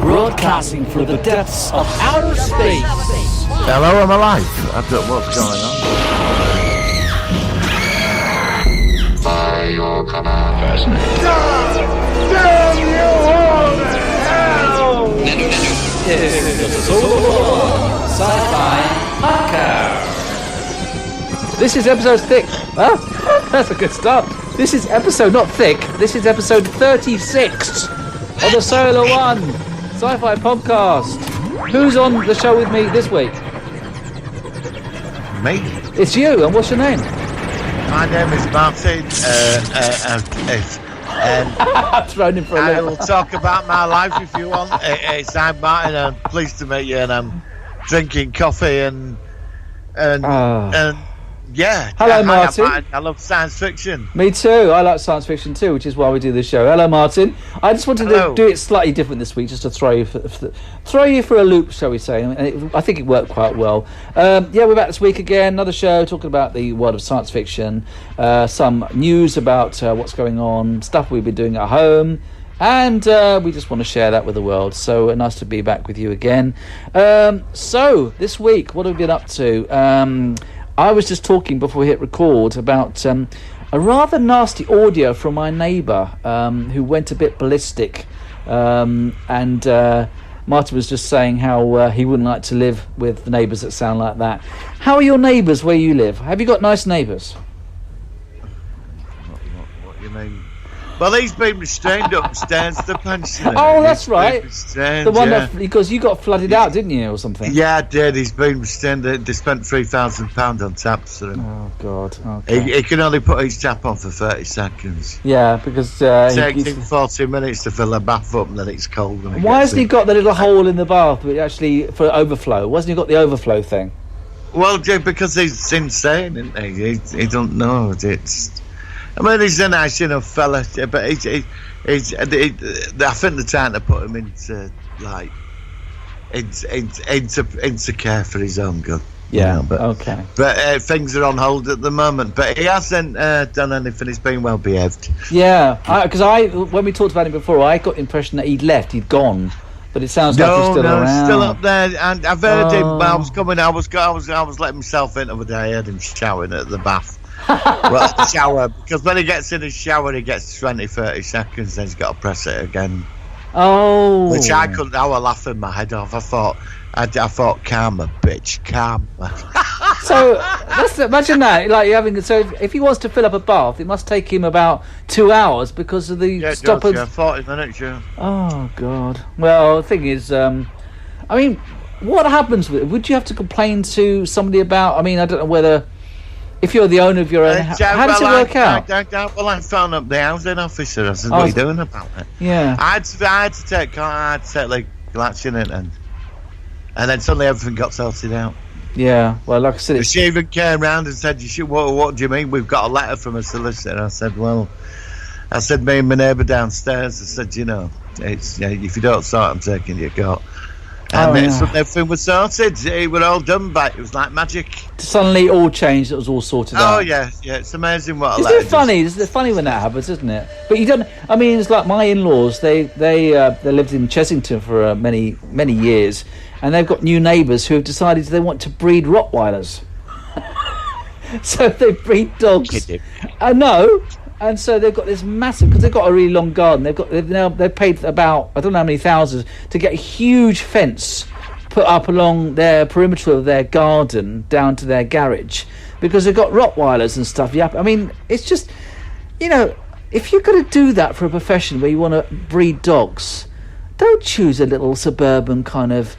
Broadcasting from the depths of outer space. Hello, I'm alive. I don't know what's going on. By your command. Fascinating. Damn you all to hell! This is the Sci-Fi Podcast. This is episode thick. Oh, that's a good start. This is episode, not thick, this is episode 36 of the Solar One Sci-Fi Podcast. Who's on the show with me this week? Me? It's you, and what's your name? My name is Martin. I've thrown him for a I little. will talk about my life if you want. I'm Martin. I'm pleased to meet you, and I'm drinking coffee and yeah. Hello, Martin. I love science fiction. Me too. I like science fiction too, which is why we do this show. Hello, Martin. I just wanted to do it slightly different this week, just to throw you for a loop, shall we say? And I think it worked quite well. We're back this week again. Another show talking about the world of science fiction, some news about what's going on, stuff we've been doing at home, and we just want to share that with the world. So nice to be back with you again. So this week, what have we been up to? I was just talking before we hit record about a rather nasty audio from my neighbour who went a bit ballistic, and Martin was just saying how he wouldn't like to live with neighbours that sound like that. How are your neighbours where you live? Have you got nice neighbours? What you mean? Well, he's been restrained upstairs, the pensioner. Oh, that's right. The one that because you got flooded out, didn't you, or something? Yeah, I did. He's been restrained. They spent £3,000 on taps for him. Oh God. Okay. He can only put his tap on for 30 seconds. Yeah, because it takes him 40 minutes to fill the bath up, and then it's cold. Why hasn't he got the little hole in the bath, which actually for overflow? Wasn't he got the overflow thing? Well, because he's insane, isn't he? He don't know. I mean, he's a nice enough fella, but I think they're trying to put him into care for his own good. Yeah, but, okay. But things are on hold at the moment. But he hasn't done anything. He's been well behaved. Yeah, because when we talked about him before, I got the impression that he'd left, he'd gone. But it sounds like he's still around. He's still up there. And I've heard him. I was coming. I was letting myself in the other day. I heard him showering at the bath. Well, the shower, because when he gets in the shower, he gets 20-30 seconds, then he's got to press it again. Oh, which I couldn't. I was laughing my head off. I thought, karma, bitch, karma. So imagine that. Like if he wants to fill up a bath, it must take him about 2 hours because of the stoppage. Yeah, 40 minutes. Yeah. Oh God. Well, the thing is, I mean, what happens with it? Would you have to complain to somebody about? I mean, I don't know whether. If you're the owner of your own house, how does it work out? I phoned up the housing officer. I said, what are you doing about it? Yeah. I had to take legal action and then suddenly everything got sorted out. Yeah, well, like I said... She even came round and said, what do you mean? We've got a letter from a solicitor. I said, me and my neighbour downstairs, I said, it's if you don't sort it, I'm taking you to court. And everything was sorted. It was all done by. It was like magic. Suddenly, it all changed. It was all sorted out. Oh yeah. It's amazing what. Isn't it funny? It's funny when that happens, isn't it? But you don't. I mean, it's like my in-laws. They lived in Chessington for many years, and they've got new neighbours who have decided they want to breed Rottweilers. So they breed dogs. I know. And so they've got this massive, because they've got a really long garden. They've paid about, I don't know how many thousands to get a huge fence put up along their perimeter of their garden down to their garage, because they've got Rottweilers and stuff. Yeah, I mean, it's just, if you're going to do that for a profession where you want to breed dogs, don't choose a little suburban kind of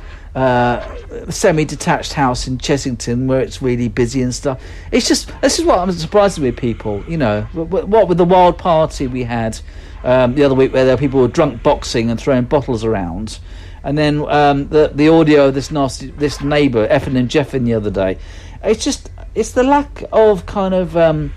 semi-detached house in Chessington where it's really busy and stuff. This is what I'm surprised with people. What with the wild party we had the other week, where there were people who were drunk boxing and throwing bottles around, and then the audio of this neighbour effing and jeffing the other day. It's the lack of kind of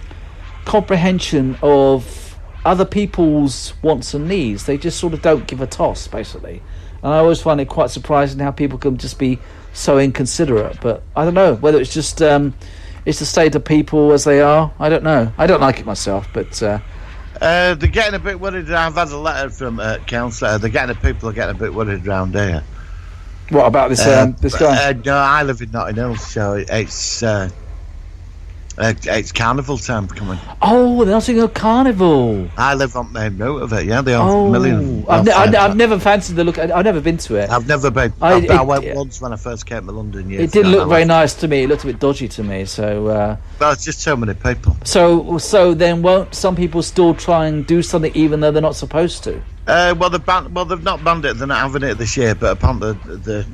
comprehension of other people's wants and needs. They just sort of don't give a toss, basically. And I always find it quite surprising how people can just be so inconsiderate. But I don't know whether it's just it's the state of people as they are. I don't know. I don't like it myself, but They're getting a bit worried. I've had a letter from council. People are getting a bit worried around here. What about this this guy? No, I live in Notting Hill, so it's carnival time coming. Oh, they're not saying a carnival. I live on main route of it. Yeah, they are million. I've never fancied the look. I've never been to it. I've never been. I went once when I first came to London. It didn't look very nice to me. It looked a bit dodgy to me. So. Well, it's just so many people. So then, won't some people still try and do something even though they're not supposed to? Well, they've not banned it. They're not having it this year. But apparently, they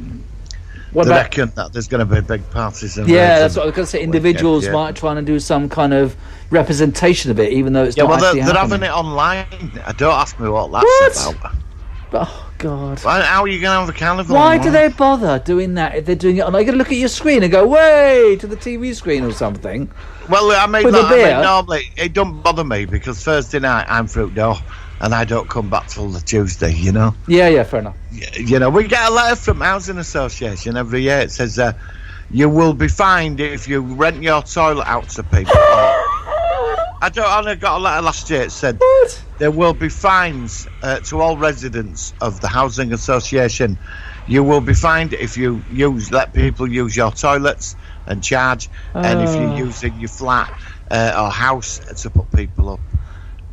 reckon that there's going to be big parties. Yeah, that's what I was going to say. Individuals might try and do some kind of representation of it, even though it's not actually they're happening. having it online. Don't ask me what that's about. Oh God! Well, how are you going to have a carnival? Why do they bother doing that if they're doing it online? You got to look at your screen and go way to the TV screen or something. Well, I mean, normally it don't bother me because Thursday night I'm through door. And I don't come back till the Tuesday, you know? Yeah, fair enough. You know, we get a letter from Housing Association every year. It says, you will be fined if you rent your toilet out to people. I got a letter last year. It said, there will be fines to all residents of the Housing Association. You will be fined if you let people use your toilets and charge. And if you use in your flat or house to put people up.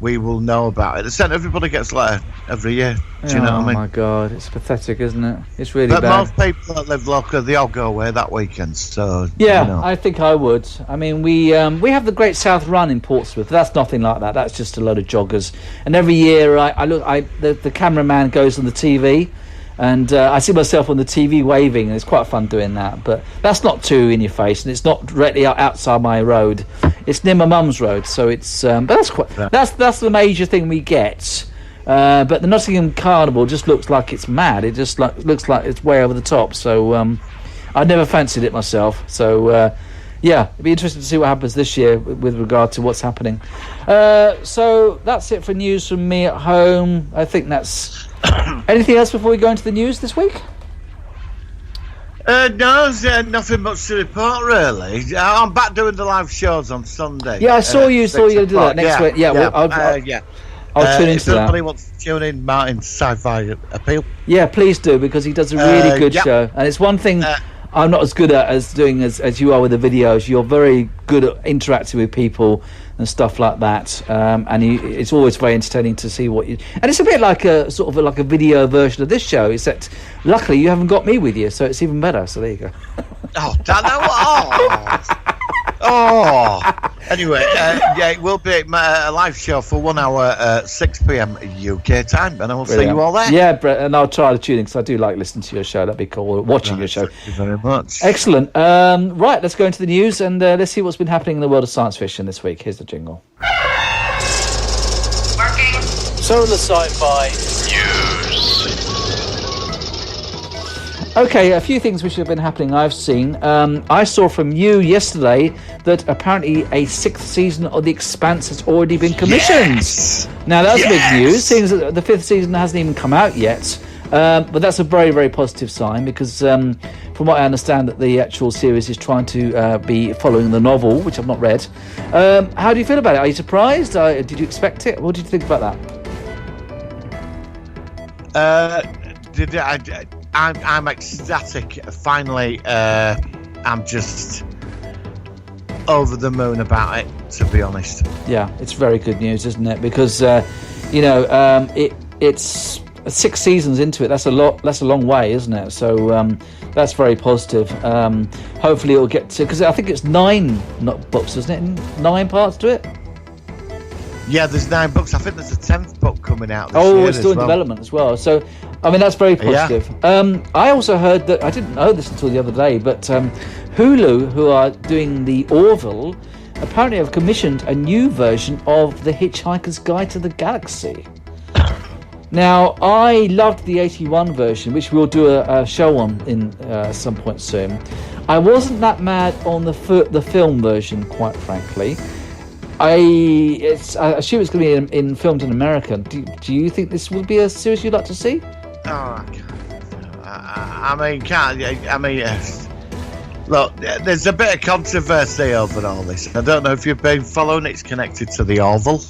We will know about it. Everybody gets a letter every year. Do you know what I mean? Oh my God, it's pathetic, isn't it? It's really bad. But most people that live local, they all go away that weekend. So yeah, you know. I think I would. I mean, we have the Great South Run in Portsmouth. That's nothing like that. That's just a load of joggers. And every year, the cameraman goes on the TV. And I see myself on the TV waving, and it's quite fun doing that. But that's not too in your face, and it's not directly outside my road. It's near my mum's road, so it's. But that's the major thing we get. But the Nottingham Carnival just looks like it's mad. It just looks like it's way over the top. So I never fancied it myself. So yeah, it'd be interesting to see what happens this year with regard to what's happening. So that's it for news from me at home. I think that's. Anything else before we go into the news this week? No, there's nothing much to report really. I'm back doing the live shows on Sunday. Yeah, I saw you do that next week. I'll tune into if anybody wants to tune in, Martin's Sci-Fi appeal. Yeah, please do, because he does a really good show, and it's one thing I'm not as good at as you are with the videos. You're very good at interacting with people and stuff like that, and it's always very entertaining to see what you. And it's a bit like a sort of like a video version of this show, except luckily you haven't got me with you, so it's even better. So there you go. Anyway, it will be a live show for 1 hour, 6 p.m. UK time, and I will see you all there. Yeah, Brett, and I'll try to tune in because I do like listening to your show. That'd be cool. Watching your show. Thank you very much. Excellent. Right, let's go into the news and let's see what's been happening in the world of science fiction this week. Here's the jingle. Working. So the Sci-Fi News. Okay, a few things which have been happening I've seen. I saw from you yesterday that apparently a 6th season of The Expanse has already been commissioned. Yes! Now, that's big news, seeing as the 5th season hasn't even come out yet. But that's a very, very positive sign because from what I understand that the actual series is trying to be following the novel, which I've not read. How do you feel about it? Are you surprised? Did you expect it? What did you think about that? I'm ecstatic. Finally, I'm just over the moon about it, to be honest. Yeah, it's very good news, isn't it? Because it's 6 seasons into it. That's a lot. That's a long way, isn't it? So that's very positive. Hopefully, it'll get to, because I think it's 9 books, isn't it? 9 parts to it. Yeah, there's 9 books. I think there's a 10th book coming out this year. Oh, it's still in development as well. So, I mean, that's very positive. Yeah. I also heard that, I didn't know this until the other day, but Hulu, who are doing the Orville, apparently have commissioned a new version of The Hitchhiker's Guide to the Galaxy. Now, I loved the 81 version, which we'll do a show on in some point soon. I wasn't that mad on the film version, quite frankly. I assume it's going to be filmed in America. Do you think this would be a series you'd like to see? Oh, look, there's a bit of controversy over all this. I don't know if you've been following. It's connected to the Orville.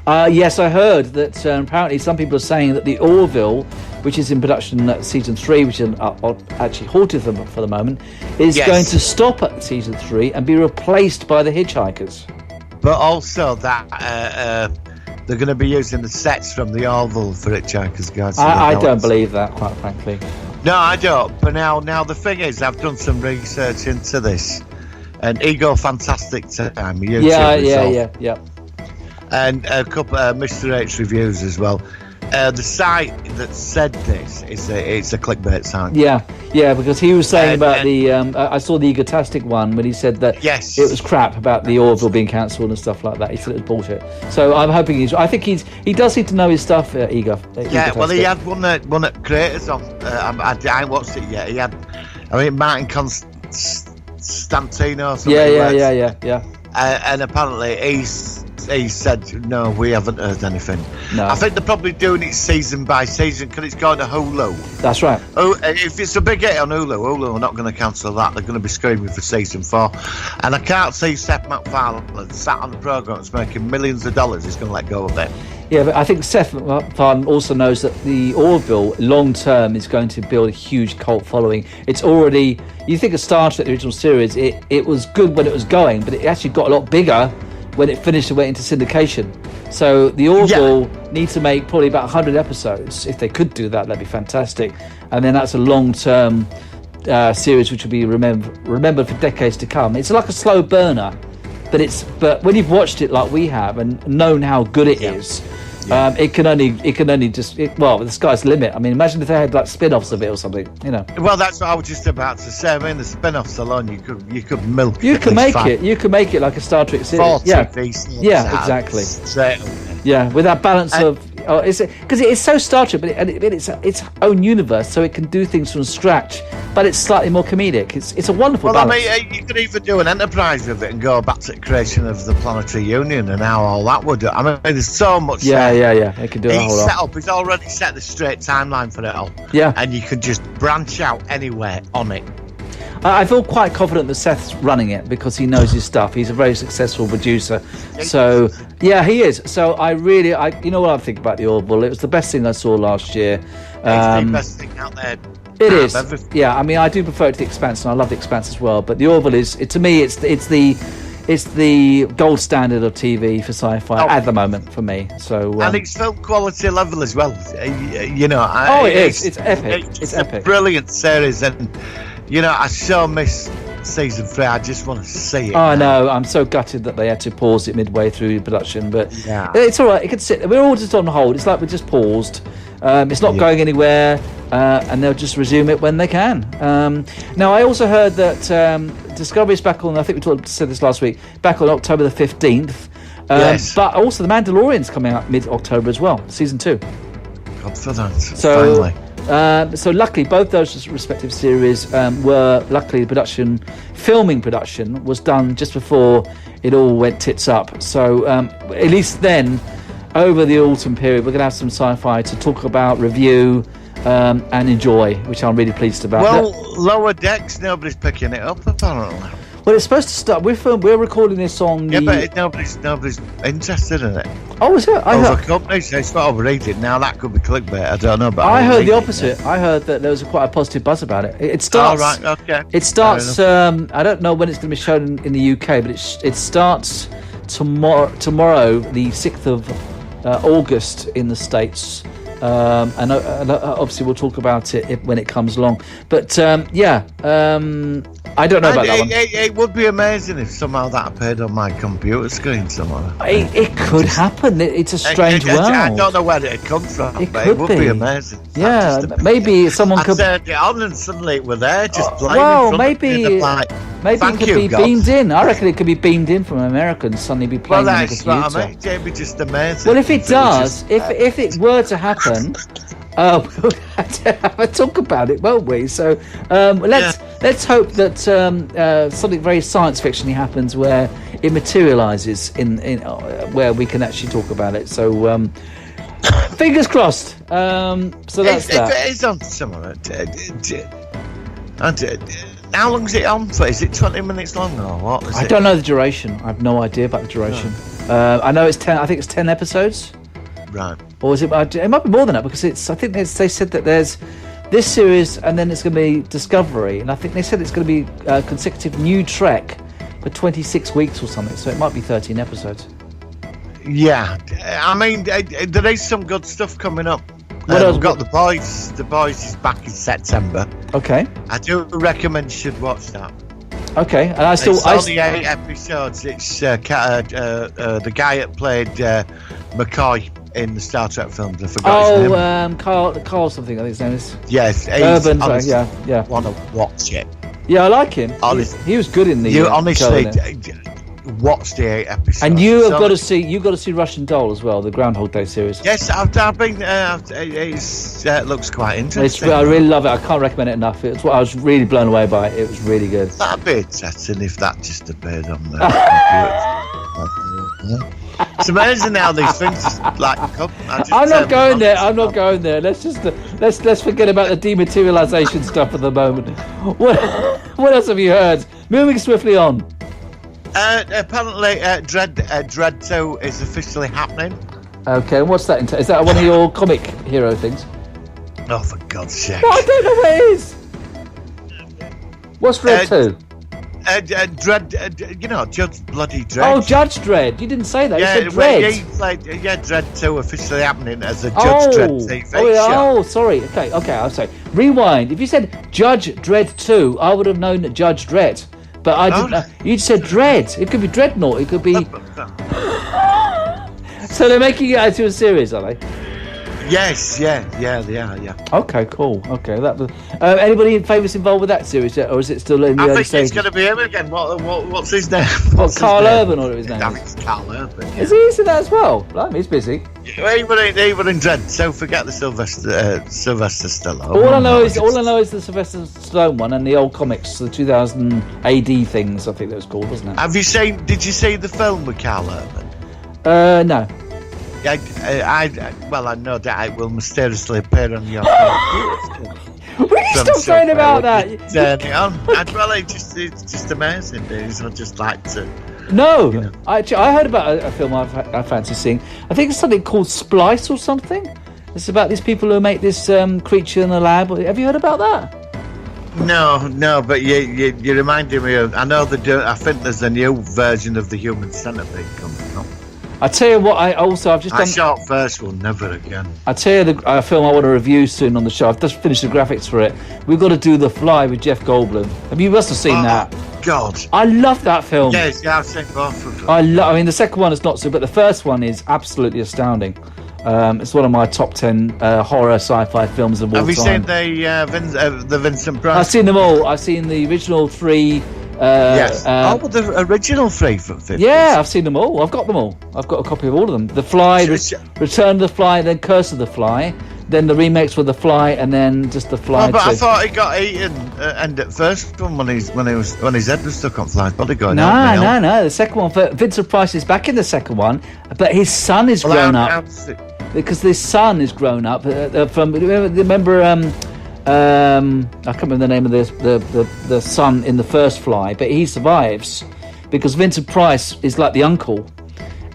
Yes, I heard that apparently some people are saying that the Orville, which is in production at season 3, which is actually halted for the moment, is going to stop at season 3 and be replaced by the Hitchhikers. But also that they're going to be using the sets from the Orville for Hitchhikers, guys. I don't believe that, quite frankly. No, I don't. But now the thing is, I've done some research into this, and Ego Fantastic Time, Yeah. And a couple of Mr. H reviews as well. The site that said this it's a clickbait site. Yeah, because he was saying about the. I saw the Egotastic one when he said that it was crap about the Orville being cancelled and stuff like that. He said it was bullshit. So I'm hoping I think he does need to know his stuff. Ego. Yeah, well, he had one that creators on. I watched it yet. He had, Martin Constantino or something. Yeah. And apparently he said, no, we haven't heard anything. No. I think they're probably doing it season by season because it's going to Hulu. That's right. Oh, if it's a big hit on Hulu are not going to cancel that. They're going to be screaming for season 4. And I can't see Seth MacFarlane sat on the programme that's making millions of dollars. He's going to let go of it. Yeah, but I think Seth MacFarlane also knows that the Orville, long term, is going to build a huge cult following. It's already... You think of Star Trek, the original series, it was good when it was going, but it actually got a lot bigger when it finished and went into syndication. So the Orville need to make probably about 100 episodes. If they could do that, that'd be fantastic. And then that's a long-term series which will be remembered for decades to come. It's like a slow burner, but when you've watched it like we have and known how good it is, it can only just the sky's the limit. I mean, imagine if they had like spin-offs of it or something, Well, that's what I was just about to say. I mean, the spin-offs alone, you could milk. You can make it like a Star Trek series. Yeah, exactly. Yeah, with that balance of because it is so Star Trek, but it's its own universe, so it can do things from scratch, but it's slightly more comedic. It's a wonderful balance. I mean, you could even do an Enterprise with it and go back to the creation of the Planetary Union and how all that would do. I mean, there's so much. Yeah. It can do a whole lot. He's already set the straight timeline for it all. Yeah, and you could just branch out anywhere on it. I feel quite confident that Seth's running it because he knows his stuff. He's a very successful producer. So, yeah, he is. So you know what I think about the Orville? It was the best thing I saw last year. It's the best thing out there. It is. Yeah, I mean, I do prefer it to The Expanse, and I love The Expanse as well. But the Orville to me, it's the gold standard of TV for sci-fi at the moment for me. So and it's film quality level as well. It is. It's epic. It's epic. A brilliant series, and I so miss season 3. I just want to see it. I know. I'm so gutted that they had to pause it midway through production, but it's all right. It could sit. We're all just on hold. It's like we're just paused. It's not going anywhere, and they'll just resume it when they can. Now, I also heard that Discovery is back on. I think we said this last week. Back on October the 15th. But also the Mandalorian's coming out mid-October as well, season 2. God for that. Finally. So luckily, both those respective series the filming production was done just before it all went tits up. So at least then, over the autumn period, we're going to have some sci-fi to talk about, review, and enjoy, which I'm really pleased about. Well, Lower Decks, nobody's picking it up apparently. Well, it's supposed to start. We're recording this on. Yeah, but nobody's interested in it. Oh, is it? Companies, it's not overrated. Now that could be clickbait. I don't know, but I heard the opposite. I heard that there was quite a positive buzz about it. It starts. Oh, right, okay. It starts. I don't know when it's going to be shown in the UK, but it starts tomorrow, the 6th of August in the States. And obviously we'll talk about it when it comes along. But I don't know about that one. It would be amazing if somehow that appeared on my computer screen somewhere. It could happen. It's a strange world. I don't know where it comes from, but it would be amazing. Yeah, maybe someone could turned it on and suddenly it were there just playing. Well, maybe it could be beamed in. I reckon it could be beamed in from America and suddenly be playing on the computer. What I mean. It'd be just amazing. Well, if it does, if it were to happen, we'll have to have a talk about it, won't we? So let's hope that something very science fiction happens where it materialises in where we can actually talk about it. So fingers crossed. So that's that. If it is on somewhere, how long is it on for? Is it 20 minutes long or what? I don't know the duration. I have no idea about the duration. I know it's 10. I think it's 10 episodes. Right. Or is it? It might be more than that because it's. I think they said that there's this series and then it's going to be Discovery, and I think they said it's going to be consecutive new Trek for 26 weeks or something. So it might be 13 episodes. Yeah, I mean, there is some good stuff coming up. What else? We've got The Boys. The Boys is back in September. Okay. I do recommend you should watch that. Okay, and It's only 8 episodes. It's the guy that played McCoy in the Star Trek films. I forgot his name. Carl something. I think his name is. Yes, Urban. Yeah. Want to watch it? Yeah, I like him. He was good in the. You honestly watch the 8 episodes. And you have got to see. You got to see Russian Doll as well, the Groundhog Day series. Yes, I've been. It looks quite interesting. I really love it. I can't recommend it enough. It's what I was really blown away by it. It was really good. That'd be interesting if that just appeared on the computer. It's amazing how these things just like come. I'm not going there. I'm not going there. Let's just let's forget about the dematerialization stuff at the moment. What else have you heard? Moving swiftly on. Apparently, Dread 2 is officially happening. Okay, and what's that? Is that one of your comic hero things? Oh, for God's sake! Well, I don't know what it is. What's Dread 2? Dread, Judge Bloody Dredd. Oh, Judge Dredd. You didn't say that. You said Dredd. Dread 2 officially happening as a Judge Dredd TV show. Oh, sorry. Okay, I'll say. Rewind. If you said Judge Dredd 2, I would have known that Judge Dredd. But I didn't know. You said Dredd. It could be Dreadnought. It could be... So they're making it into a series, are they? Yes, yeah, they are. Okay, cool. Okay, that was. Anybody famous involved with that series yet, or is it still in the early stages? I think it's going to be him again. What's his name? Carl Urban, or his name? Damn, it's Carl Urban. Yeah. Is he in that as well? Blimey, he's busy. He were in Dread, so forget the Sylvester Stallone. All I know is the Sylvester Stallone one and the old comics, the 2000 AD things. I think that was called, wasn't it? Did you see the film with Carl Urban? No. I know that it will mysteriously appear on your phone. Will you stop saying about that? Turn it on. It's just amazing, dude. I just like to. No, I heard about a film I fancy seeing. I think it's something called Splice or something. It's about these people who make this creature in the lab. Have you heard about that? No, but you reminded me of. I know I think there's a new version of the Human Centipede coming up. I tell you what, I've just done. I shot first one, never again. I tell you the film I want to review soon on the show. I've just finished the graphics for it. We've got to do The Fly with Jeff Goldblum. You must have seen that. God, I love that film. Yes, I've seen both of them. I mean, the second one is not so, but the first one is absolutely astounding. It's one of my top 10 horror sci-fi films of all time. Have you seen the Vincent Price? I've seen them all. I've seen the original 3. Yes. The original 3 from 50s. Yeah, I've seen them all. I've got them all. I've got a copy of all of them. The Fly, Return of the Fly, then Curse of the Fly, then the remakes with The Fly, and then just The Fly. But I thought he got eaten and at first one when his head was stuck on Fly's body going out. No. The second one, Vincent Price is back in the second one, but his son is grown up. Because his son is grown up. Remember I can't remember the name of the son in the first Fly, but he survives because Vincent Price is like the uncle,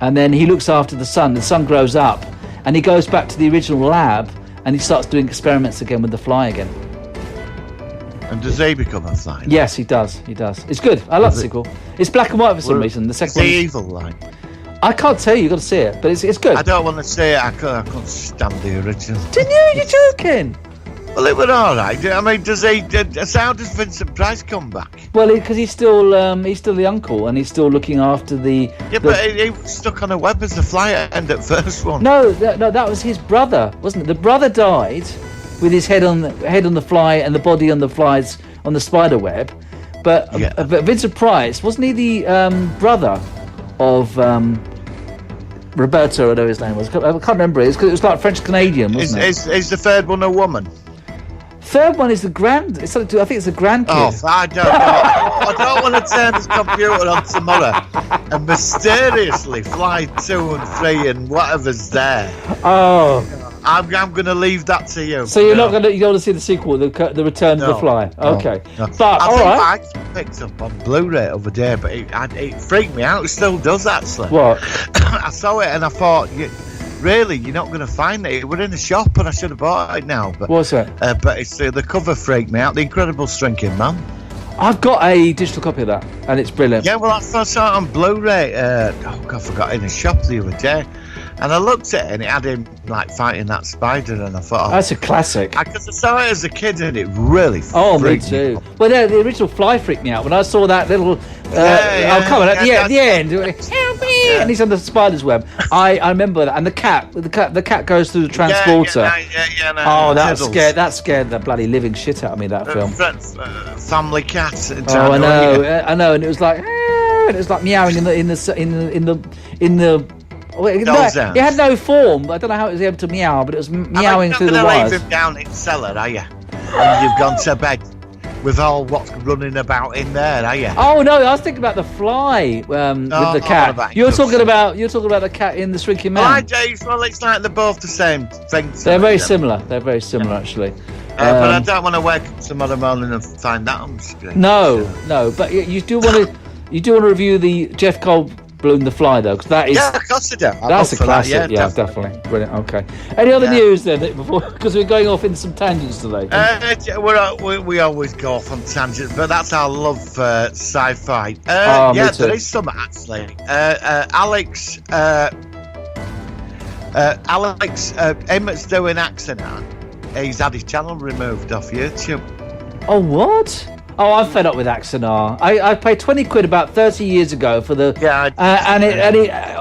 and then he looks after the son. The son grows up, and he goes back to the original lab, and he starts doing experiments again with the Fly again. And does he become a Fly? Yes, he does. It's good. I love the sequel. It's black and white for some reason. The second one. Is he evil like? I can't tell you. You've got to see it, but it's good. I don't want to see it. I can't stand the original. Didn't you? You're joking. Well, it was all right. I mean, how does Vincent Price come back? Well, because he's still the uncle, and he's still looking after the. Yeah, but he was stuck on a web as a Fly end at first one. No, that was his brother, wasn't it? The brother died with his head on the Fly and the body on the Fly's on the spider web, but Vincent Price wasn't he the brother of Roberto? Whatever his name was. I can't remember it. It was like French Canadian, wasn't it? Is the third one a woman? Third one is the grand. I think it's a grandkid. Oh, I don't know. I don't want to turn this computer on tomorrow and mysteriously Fly 2 and 3 and whatever's there. Oh, I'm going to leave that to you. So you don't want to see the sequel, the Return of the Fly. Okay, but all right. I picked up on Blu-ray the other day, but it freaked me out. It still does actually. What? I saw it and I thought, really, you're not going to find it. It was in the shop and I should have bought it now. But what's that? But it's the cover freaked me out. The Incredible Shrinking Man. I've got a digital copy of that, and it's brilliant. Yeah, well, I saw it on Blu-ray. I forgot, in the shop the other day. And I looked at it and it had him like fighting that spider, and I thought, that's a classic. Because I saw it as a kid and it really me too. Well, the original Fly freaked me out when I saw that little. Come on, at the end, help me! And he's on the spider's web. I remember that, and the cat goes through the transporter. That scared the bloody living shit out of me. That film. Family cat. I know, and it was like, meowing in the. It had no form. I don't know how it was able to meow, but it was meowing through the wires. You're not going to leave him down in the cellar, are you? And you've gone to bed with all what's running about in there, are you? Oh no, I was thinking about the Fly with the cat. You're talking about the cat in the Shrinking Man. Fly Days. Well, it's like they're both the same thing. They're very similar. They're very similar, actually. But I don't want to wake up tomorrow morning and find that on the screen. No, but you do want to review the Jeff Goldblum The Fly, though, because that is... Yeah, of course I do. That's a classic, definitely. Brilliant, okay. Any other news then, because we're going off into some tangents today? We always go off on tangents, but that's our love for sci-fi. There is some, actually. Alex Emmett's doing accent art. He's had his channel removed off YouTube. Oh, what? Oh, I'm fed up with Axonar. I paid 20 quid about 30 years ago for the...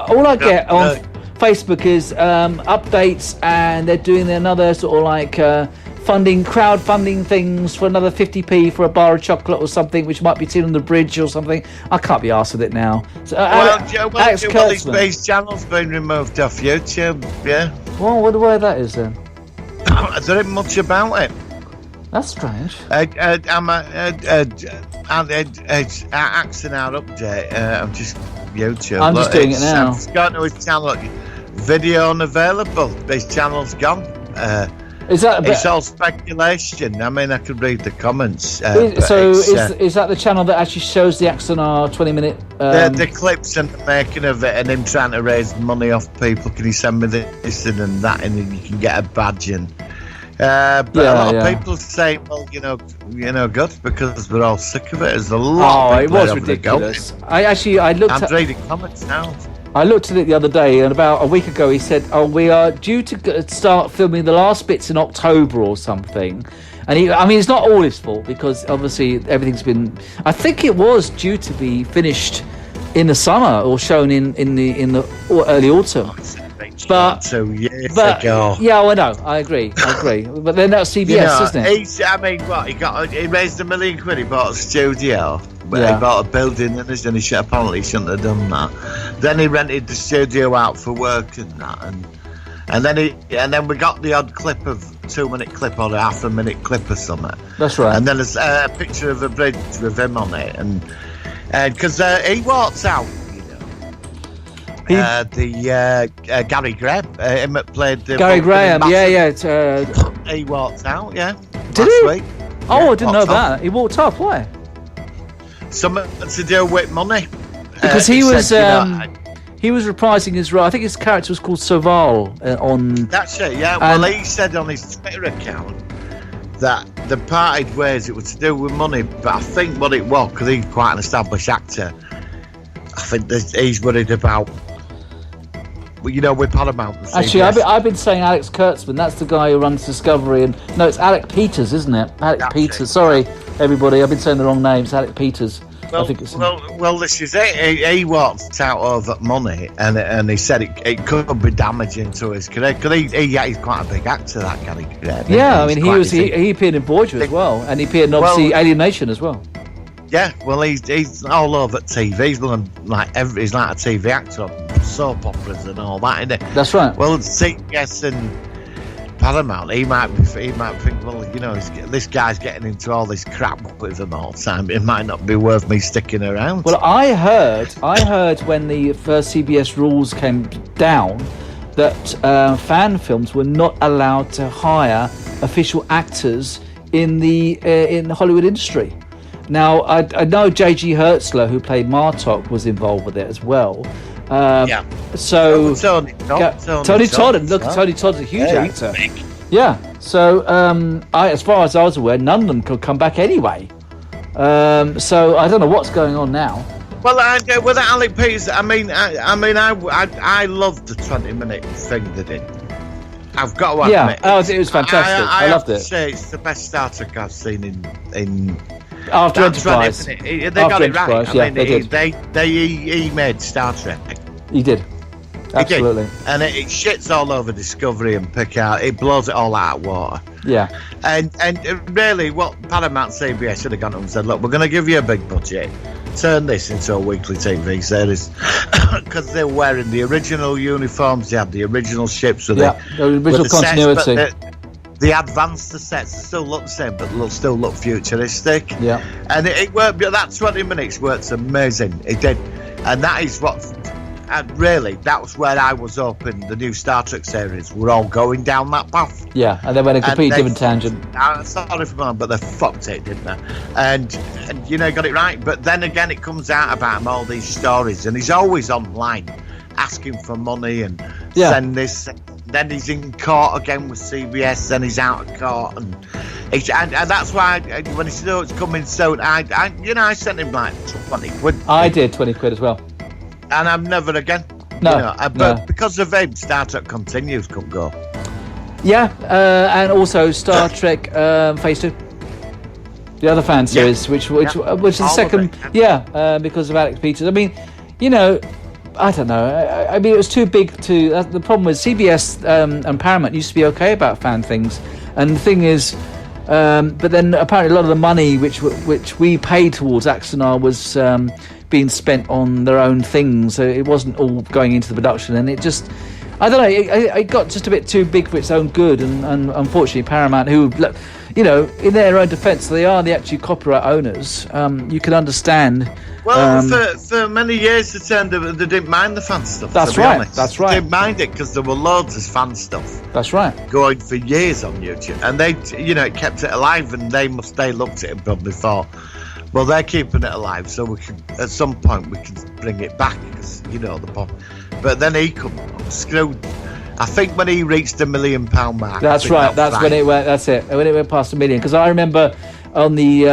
all I get on Facebook is updates, and they're doing another sort of like crowdfunding things for another 50p for a bar of chocolate or something, which might be seen on the bridge or something. I can't be arsed with it now. So, his channel's been removed off YouTube, yeah. Well, I wonder why that is then. There ain't much about it. That's strange. I'm accent out update. I'm just YouTube. I'm just doing it now. It's gone to his channel. Video unavailable. His channel's gone. It's all speculation. I mean, I could read the comments. Is that the channel that actually shows the Axonar 20-minute? The clips and the making of it, and him trying to raise money off people. Can you send me this and that, and then you can get a badge and. But a lot of people say, well, good, because we're all sick of it. There's a lot. Oh, it was ridiculous. I'm reading comments now. I looked at it the other day, and about a week ago he said, we are due to start filming the last bits in October or something. And it's not all his fault, because obviously everything's been... I think it was due to be finished in the summer or shown in the early autumn. But 2 years ago. Yeah, I know. I agree. But then that's CBS, isn't it? He raised £1 million quid. He bought a studio. He bought a building, and he apparently shouldn't have done that. Then he rented the studio out for work and that, and then we got the odd clip of 2-minute clip or a half-a-minute clip or something. That's right. And then there's a picture of a bridge with him on it, and because he walks out. Gary Graham, him that played Gary Graham, he walked out, Did he? Week. Oh, I didn't know that. He walked off. Why? Something to do with money. Because he was reprising his role. I think his character was called Soval on. That's it. Yeah. Well, he said on his Twitter account that the parted ways. It was to do with money, but I think what it was, because he's quite an established actor. I think he's worried about. With Paramount. Actually, I've been saying Alex Kurtzman. That's the guy who runs Discovery, and no, it's Alec Peters, isn't it? Alec Peters. Sorry, everybody. I've been saying the wrong name. It's Alec Peters. Well, this is it. He walked out over money, and he said it could be damaging to his career. Because he's quite a big actor, that Gary Graham. Yeah, I mean, he appeared in Voyager as well, and he appeared in obviously Alien Nation as well. Yeah, well, he's all over TV. He's like he's like a TV actor on soap operas and all that, isn't it? That's right. Well, CBS and Paramount, he might think, well, this guy's getting into all this crap with them all the time. It might not be worth me sticking around. Well, I heard when the first CBS rules came down, that fan films were not allowed to hire official actors in the Hollywood industry. Now, I know J.G. Hertzler, who played Martok, was involved with it as well. So Tony Todd. Look, Tony Todd's a huge actor. Yeah. So, as far as I was aware, none of them could come back anyway. So I don't know what's going on now. Well, with Alec Peters, I loved the 20-minute thing they did. I've got to admit. Yeah, it was fantastic. I loved it. I have to say it's the best Star Trek I've seen in After Enterprise. They got it right. They did. He made Star Trek. He did. Absolutely. He did. And it shits all over Discovery and Picard. It blows it all out of water. Yeah. And really, what Paramount CBS should have gone up and said, look, we're going to give you a big budget. Turn this into a weekly TV series. Because they were wearing the original uniforms. They had the original ships. With the original continuity. Sets, they advanced the sets. They still look the same, but still look futuristic. Yeah. And it worked. That 20 minutes works amazing. It did. And that is what... And really, that was where I was hoping the new Star Trek series were all going down that path. Yeah, and they went a completely different tangent. Sorry for that, but they fucked it, didn't they? And got it right. But then again, it comes out about him, all these stories, and he's always online asking for money and send this. Then he's in court again with CBS. Then he's out of court, and that's why when he said, "Oh, it's coming soon," I sent him like 20 quid. I did 20 quid as well. And I'm never again. No, but because of him, Star Trek continues could go. Yeah, and also Star Trek Phase 2, the other fan series, which is the second. Because of Alex Peters. I mean, I don't know. I mean, it was too big to. The problem was CBS and Paramount used to be okay about fan things, and the thing is. But then apparently a lot of the money which we paid towards Axanar was being spent on their own things, so it wasn't all going into the production, and it just, I don't know, it got just a bit too big for its own good, and unfortunately Paramount, who, in their own defence, they are the actual copyright owners. You can understand. Well, for many years they didn't mind the fan stuff. That's to be right. honest. That's right. They didn't mind it because there were loads of fan stuff. That's right. Going for years on YouTube, and they, it kept it alive, and they looked at it and probably thought, well, they're keeping it alive, so we can at some point we can bring it back because the problem. But then he screwed. I think when he reached the £1 million mark. That's right. That's when it went. That's it. When it went past 1 million, because I remember on the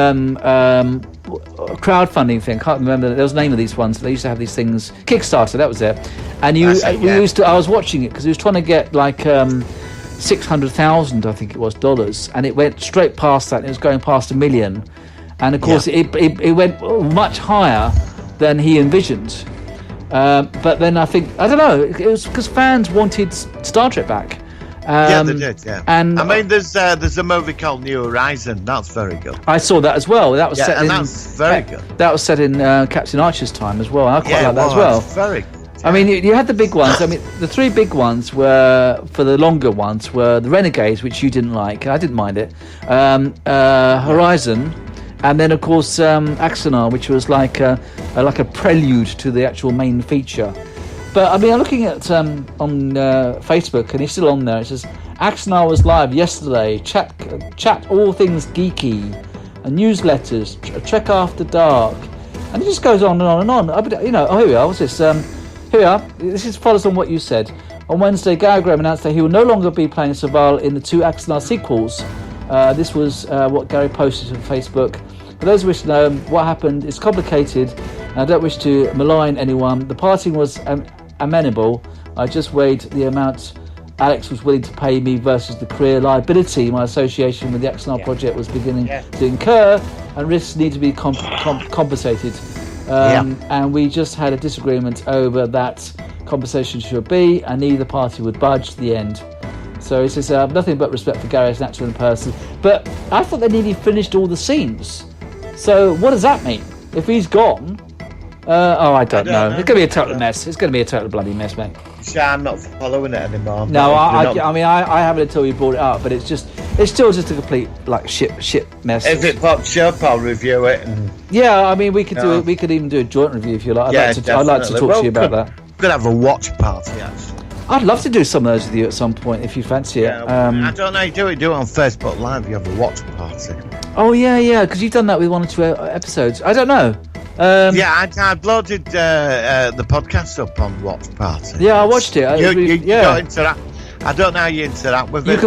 crowdfunding thing. I can't remember. There was the name of these ones. They used to have these things. Kickstarter. That was it. And I was watching it because he was trying to get like 600,000, I think it was, dollars, and it went straight past that. And it was going past 1 million, and of course it went much higher than he envisioned. But then I don't know, it was because fans wanted Star Trek back. They did, yeah. And I mean, there's a movie called New Horizon. That's very good. I saw that as well. That was set in. That's very good. That was set in Captain Archer's time as well. I quite like that as well. Very good. I mean, you had the big ones. I mean, the three big ones were, for the longer ones, were the Renegades, which you didn't like. I didn't mind it. Horizon. And then, of course, Axanar, which was like a prelude to the actual main feature. But I mean, I'm looking at on Facebook, and he's still on there. It says Axanar was live yesterday. Chat all things geeky, and newsletters. Trek After Dark, and it just goes on and on and on. Here we are. What's this? Here we are. This follows on what you said. On Wednesday, Gary Graham announced that he will no longer be playing Saval in the 2 Axanar sequels. This was what Gary posted on Facebook. For those who wish to know what happened, it's complicated, and I don't wish to malign anyone. The parting was amenable. I just weighed the amount Alex was willing to pay me versus the career liability my association with the Axanar project was beginning to incur, and risks need to be compensated. And we just had a disagreement over that compensation should be, and neither party would budge. The end. So he says, nothing but respect for Gary as an actor and person. But I thought they nearly finished all the scenes. So what does that mean? If he's gone, I don't know. It's going to be a total mess. It's going to be a total bloody mess, mate. See, I'm not following it anymore. No, I mean, I haven't until you brought it up, but it's still just a complete like shit mess. If it pops up, I'll review it. And... Yeah, I mean, we could do it. We could even do a joint review if you like. I'd like to talk to you about that. We could have a watch party, actually. I'd love to do some of those with you at some point if you fancy it. I don't know how you do it. Do it on Facebook Live. You have a watch party. Oh yeah, because you've done that with 1 or 2 episodes. I don't know. I've loaded the podcast up on Watch Party. Yeah, I watched it. You don't interact. I don't know how you interact with it.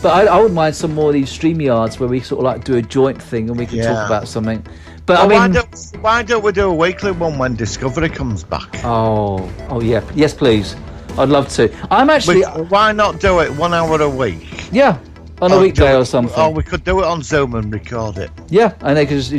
But I wouldn't mind some more of these StreamYards where we sort of like do a joint thing and we can talk about something. But why don't we do a weekly one when Discovery comes back? Oh yeah, yes please. I'd love to. I'm actually. Why not do it 1 hour a week? Yeah. On a weekday or something. Oh, we could do it on Zoom and record it. Yeah, and they could just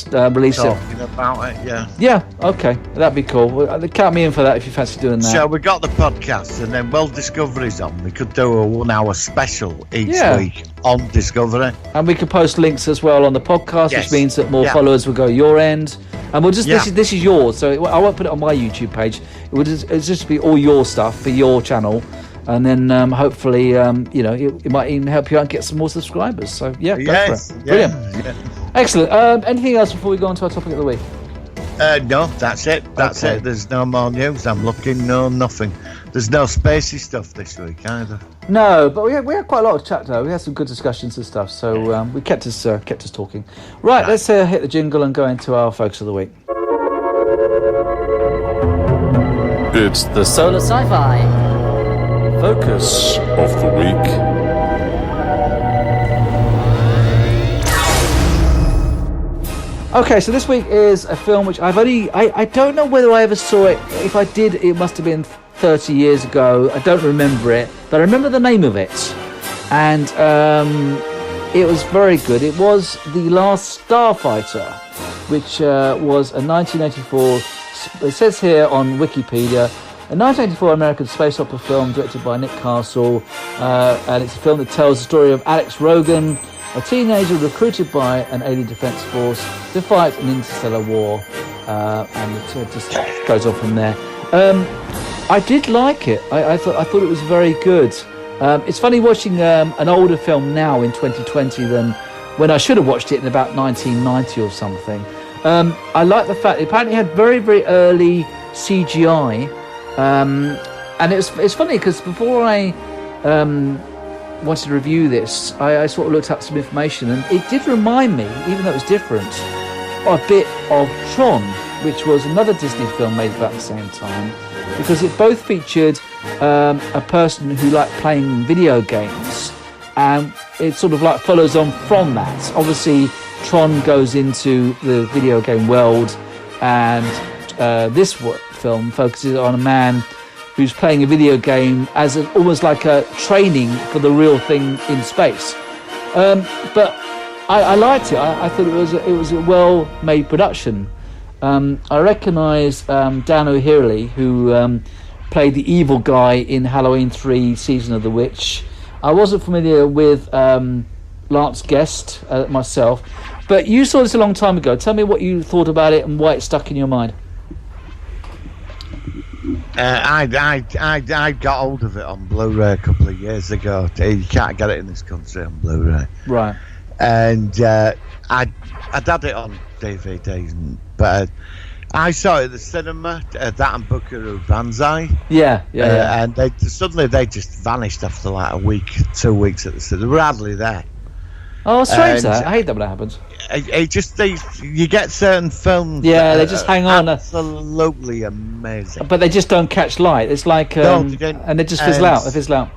release talking about it. Yeah. Yeah. Okay, that'd be cool. Count me in for that if you fancy doing that. So we got the podcast, and then while Discovery's on, we could do a 1 hour special each week on Discovery, and we could post links as well on the podcast, which means that more followers will go your end. And we'll just this is yours, so I won't put it on my YouTube page. It'll just be all your stuff for your channel. And then hopefully, it might even help you out and get some more subscribers. So, go for it. Brilliant. Yeah. Excellent. Anything else before we go on to our topic of the week? No, that's it. That's it. There's no more news. I'm looking. No, nothing. There's no spacey stuff this week either. No, but we had quite a lot of chat though. We had some good discussions and stuff. So we kept us talking. Right, let's hit the jingle and go into our focus of the week. It's the Solar Sci-Fi Focus of the week. Okay, so this week is a film which I don't know whether I ever saw it. If I did, it must have been 30 years ago. I don't remember it, but I remember the name of it. And it was very good. It was The Last Starfighter, which was a 1984, it says here on Wikipedia, a 1984 American space opera film directed by Nick Castle, and it's a film that tells the story of Alex Rogan, a teenager recruited by an alien defense force to fight an interstellar war, and it just goes on from there. I did like it. I thought it was very good. It's funny watching an older film now in 2020 than when I should have watched it in about 1990 or something. I like the fact it apparently had very, very early CGI. And it's funny because before I wanted to review this, I sort of looked up some information, and it did remind me, even though it was different, a bit of Tron, which was another Disney film made about the same time, because it both featured a person who liked playing video games, and it sort of like follows on from that. Obviously, Tron goes into the video game world, and this film focuses on a man who's playing a video game as almost like a training for the real thing in space. But I liked it. I thought it was a well-made production. I recognise Dan O'Hurley, who played the evil guy in Halloween 3 Season of the Witch. I wasn't familiar with Lance Guest myself, but you saw this a long time ago. Tell me what you thought about it and why it stuck in your mind. I got hold of it on Blu-ray a couple of years ago. You can't get it in this country on Blu-ray, right? And I'd had it on DVD, but I saw it at the cinema. That and Buckaroo Banzai. Yeah. And they just vanished after like a week, 2 weeks at the cinema. They were hardly there. Oh, strange that. I hate that when that happens. You get certain films. Yeah, they just hang on. Absolutely amazing. But they just don't catch light. It's like, and they just fizzle out. They fizzle out.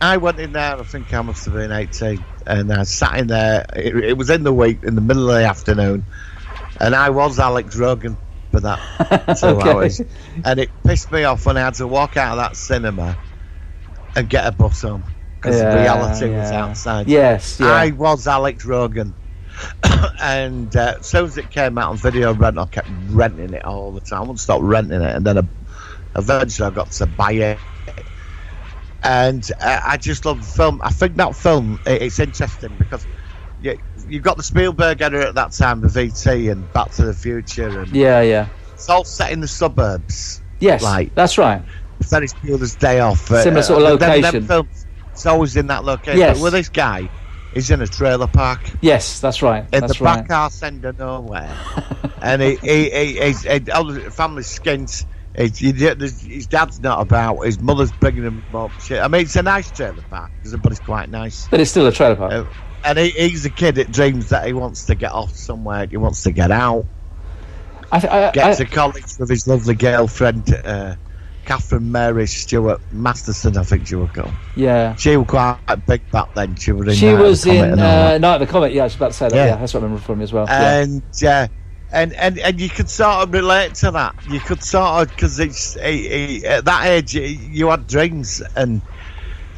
I went in there. I think I must have been 18, and I sat in there. It was in the week, in the middle of the afternoon, and I was Alex Rogan for that 2 hours, and it pissed me off when I had to walk out of that cinema and get a bus home. Because reality was outside. Yes, yeah. I was Alex Rogan. And as soon as it came out on video rental, I kept renting it all the time. I wouldn't stop renting it. And then eventually I got to buy it. And I just love the film. I think that film, it's interesting because you've got the Spielberg era at that time with E.T. and Back to the Future. And yeah. It's all set in the suburbs. Yes, that's right. Ferris Bueller's Day Off. Similar sort of location. Films, it's always in that location. Yes. But with this guy, he's in a trailer park. Yes, that's right. In the back arse end of nowhere. And all the family's skint. His dad's not about. His mother's bringing him up. Shit. I mean, it's a nice trailer park because everybody's quite nice. But it's still a trailer park. And he's a kid that dreams that he wants to get off somewhere. He wants to get out. Get to college with his lovely girlfriend, Catherine Mary Stewart Masterson, I think she was called. Yeah. She was quite big back then. She was in Night of the Comet. Yeah, I was about to say that. Yeah, that's what I remember from him as well. And and you could sort of relate to that. You could sort of, because at that age you had dreams, and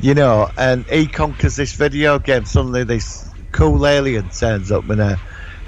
and he conquers this video game. Suddenly this cool alien turns up in a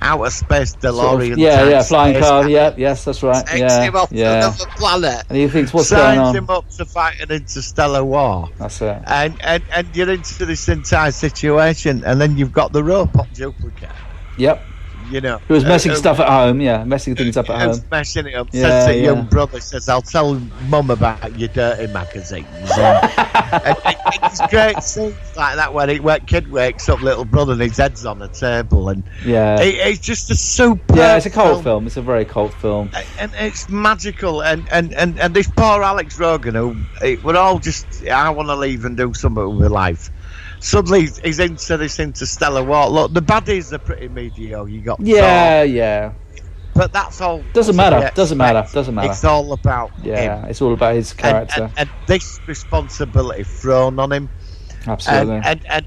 outer space DeLorean. Flying car. Yes, that's right. Takes him off to another planet, and he thinks, what's going on? Signs him up to fight an interstellar war. That's it. And you're into this entire situation, and then you've got the robot duplicate. Yep. Who was messing stuff at home, messing things up at home. Messing it up. Says to young brother, says, I'll tell Mum about your dirty magazines. and it's great scenes like that when kid wakes up, little brother, and his head's on the table. And it's just a super. Yeah, it's a cult film. It's a very cult film. And it's magical. And this poor Alex Rogan, who we're all just, I want to leave and do something with life. Suddenly he's into this interstellar war. Look, the baddies are pretty mediocre. You got yeah. But that's all. Doesn't matter. Doesn't matter. It's all about him. It's all about his character and this responsibility thrown on him. Absolutely.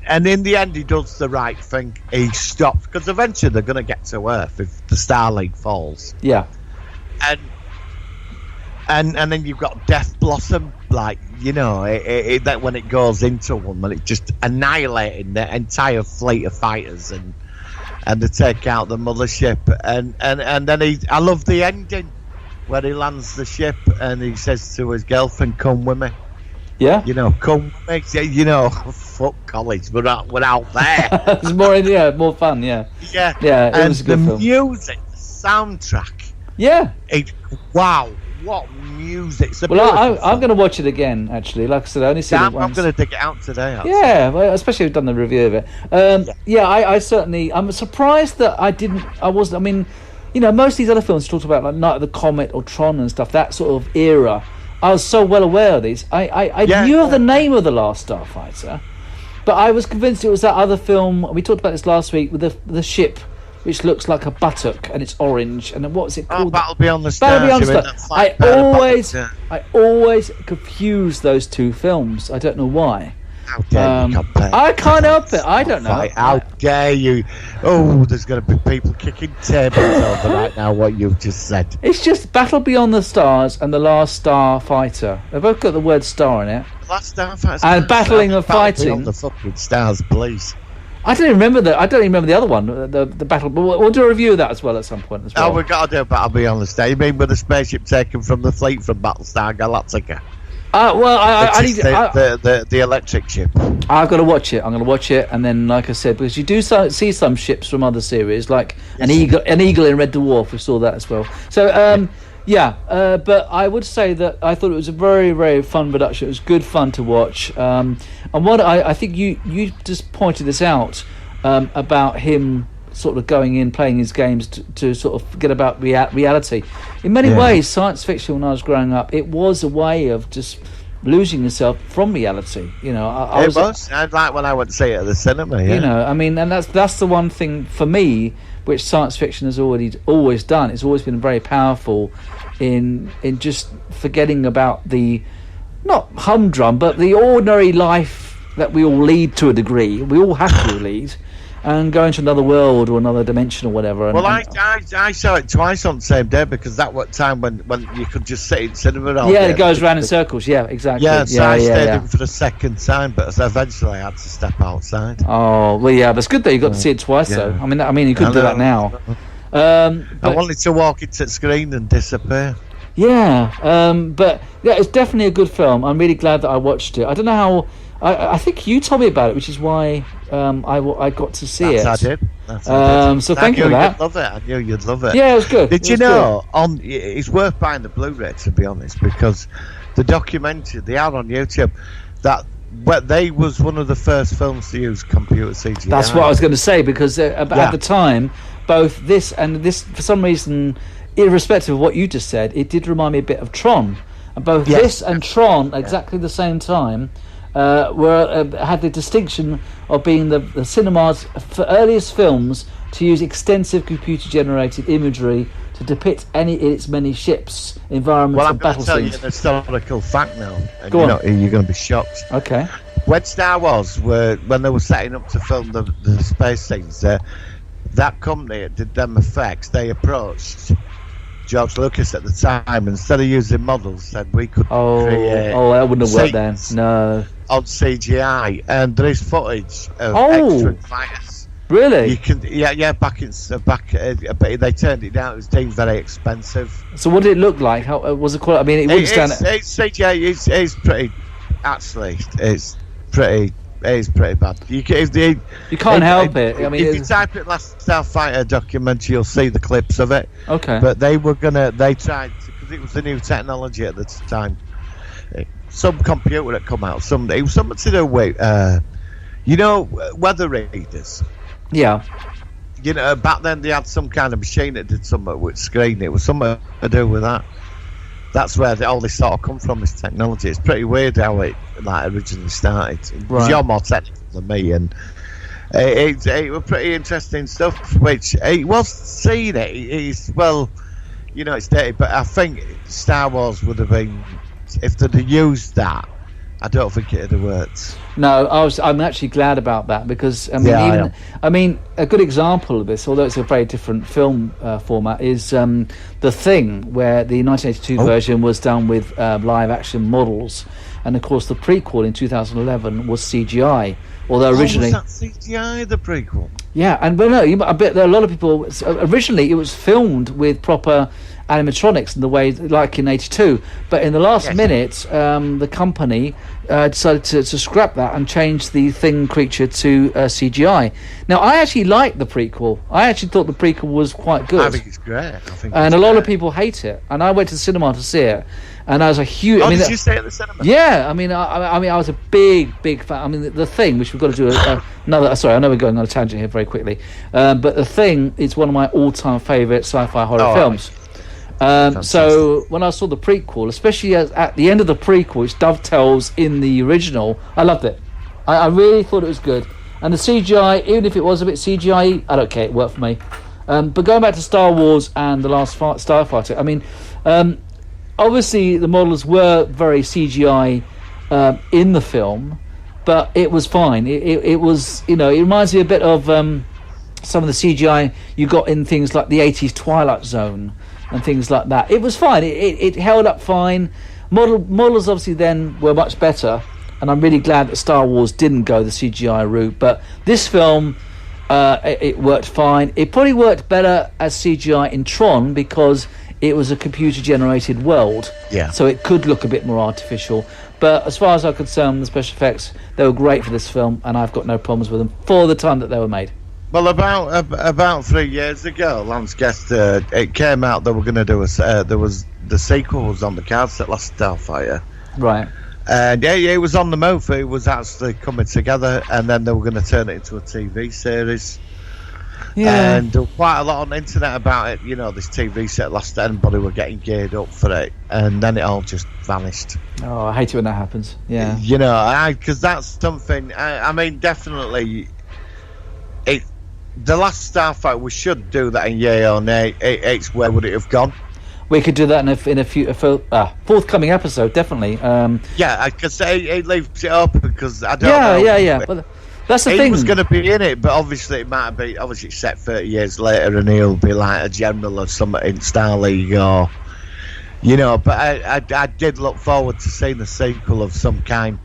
And in the end, he does the right thing. He stops because eventually they're going to get to Earth if the Starlink falls. Yeah. And then you've got Death Blossom, like that when it goes into one, when it's just annihilating the entire fleet of fighters, and they take out the mothership, and then I love the ending where he lands the ship and he says to his girlfriend, "Come with me." Yeah. Come with me. Fuck college, we're out there. It's more fun. Yeah. Yeah. It was a good film. Music, the soundtrack. Yeah. Wow. What music! I'm going to watch it again. Actually, like I said, I only seen it once. I'm going to dig it out today. Yeah, especially we've done the review of it. I certainly. I'm surprised that I wasn't. I mean, most of these other films talked about like Night of the Comet or Tron and stuff. That sort of era. I was so well aware of these. I knew of the name of The Last Starfighter, but I was convinced it was that other film. We talked about this last week with the ship, which looks like a buttock and it's orange, and then what's it called? Battle Beyond the Stars. Battle Beyond the Stars. I always confuse those two films. I don't know why. How dare you compare? I can't help it. I don't know. How dare you? Oh, there's going to be people kicking tables over right now what you've just said. It's just Battle Beyond the Stars and The Last Starfighter. They've both got the word star in it. Last Starfighter. And battling and fighting. Beyond the fucking stars, please. I don't even remember that. I don't even remember the other one, the battle. But we'll do a review of that as well at some point as well. Oh, we've got to do Battle Beyond the Stars. You mean with the spaceship taken from the fleet from Battlestar Galactica? I need the electric ship. I've got to watch it. I'm going to watch it, and then, like I said, because you do see some ships from other series, like an eagle in Red Dwarf. We saw that as well. So, but I would say that I thought it was a very, very fun production. It was good fun to watch. And what I think you just pointed this out about him sort of going in, playing his games to sort of forget about reality. In many ways, science fiction when I was growing up, it was a way of just losing yourself from reality. I was. I'd like when I went to see it at the cinema. Yeah. And that's the one thing for me which science fiction has always done. It's always been very powerful in just forgetting about the not humdrum, but the ordinary life that we all lead to a degree. We all have to lead. And go into another world or another dimension or whatever. I saw it twice on the same day because that was time when you could just sit in cinema all day. It goes round in circles. Yeah, exactly. I stayed in for the second time, but eventually I had to step outside. Oh well, yeah, but it's good that you got to see it twice though. I mean, you could do that now. I wanted to walk into the screen and disappear. But it's definitely a good film. I'm really glad that I watched it. I don't know how. I think you told me about it, which is why I got to see it. I did. So thank you for that. You'd love it. I knew you'd love it. Yeah, it was good. Did you know? It's worth buying the Blu-ray, to be honest, because the documentary they are on YouTube. They was one of the first films to use computer CGI. That's what I was going to say, because at the time, both this and this, for some reason, irrespective of what you just said, it did remind me a bit of Tron. And both this and Tron, exactly the same time, had the distinction of being the cinema's earliest films to use extensive computer-generated imagery to depict its many ships, environments, and battle scenes. I'm going to tell you scenes. an historical fact now, and Go on. You're going to be shocked. Okay. When Star Wars when they were setting up to film the space scenes, that company that did them effects, they approached George Lucas at the time. Instead of using models, said we could create. Oh, that wouldn't have worked then. No. On CGI, and there is footage of extra fighters. Really? You can, back, but they turned it down. It was deemed very expensive. So what did it look like? How was it quite? I mean, it wouldn't stand. It's CGI. It's pretty. Actually, it's pretty bad. You can't help it. I mean, if you type it "Last Starfighter" documentary, you'll see the clips of it. Okay. But they tried because it was the new technology at the time. Some computer had come out. It was something to do with, weather readers. Yeah. Back then they had some kind of machine that did something with screen. It was something to do with that. That's where all this sort of come from, this technology. It's pretty weird how it originally started. Because you're more technical than me, and it was pretty interesting stuff. Which it was seen. It's dated, but I think Star Wars would have been, if they'd have used that, I don't think it'd have worked. No, I'm actually glad about that because a good example of this, although it's a very different film format, is The Thing, where the 1982 version was done with live action models, and of course the prequel in 2011 was CGI. Although originally, was that CGI, the prequel? Yeah, and I bet there are a lot of people. Originally, it was filmed with proper animatronics in the way like in 82, but in the last minute the company decided to scrap that and change the Thing creature to CGI. Now I actually liked the prequel. I actually thought the prequel was quite good. I think it's great. And a lot of people hate it, and I went to the cinema to see it, and I was a huge did you see it at the cinema? Yeah, I mean I was a big fan. I mean the Thing, which we've got to do another, sorry, I know we're going on a tangent here very quickly, but The Thing is one of my all-time favourite sci-fi horror films. So when I saw the prequel, especially at the end of the prequel, which dovetails in the original, I loved it. I really thought it was good. And the CGI, even if it was a bit CGI, I don't care, it worked for me. But going back to Star Wars and The Last Starfighter, I mean, obviously the models were very CGI in the film, but it was fine. It was, it reminds me a bit of some of the CGI you got in things like the 80s Twilight Zone and things like that. It was fine. It held up fine. Models obviously then were much better, and I'm really glad that Star Wars didn't go the CGI route. But this film, it worked fine. It probably worked better as CGI in Tron because it was a computer-generated world. Yeah. So it could look a bit more artificial. But as far as I'm concerned, the special effects, they were great for this film, and I've got no problems with them for the time that they were made. Well, about 3 years ago, Lance guessed it came out they were going to do the sequel was on the cards at Last Starfighter. Right. And it was on the move. It was actually coming together, and then they were going to turn it into a TV series. Yeah. And there was quite a lot on the internet about it. This TV set last. Everybody were getting geared up for it, and then it all just vanished. Oh, I hate it when that happens. Yeah. Because that's something. I mean, definitely. The Last Starfighter, we should do that in yay or nay. It's where would it have gone? We could do that in a forthcoming episode, definitely. Because it leaves it open because I don't know. Yeah. But that's the thing. He was going to be in it, but obviously it might be. Obviously, it's set 30 years later, and he'll be like a general or something in Star League, or But I did look forward to seeing the sequel of some kind.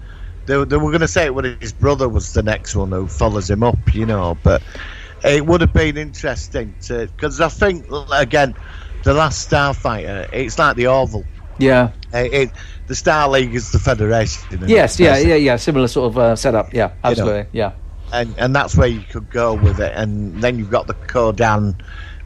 They were going to say it when his brother was the next one who follows him up, but. It would have been interesting because I think again, the Last Starfighter, it's like the Orville. Yeah. The Star League is the Federation. Yes. Yeah. Similar sort of setup. Yeah. Absolutely. Yeah. And that's where you could go with it, and then you've got the Kodan,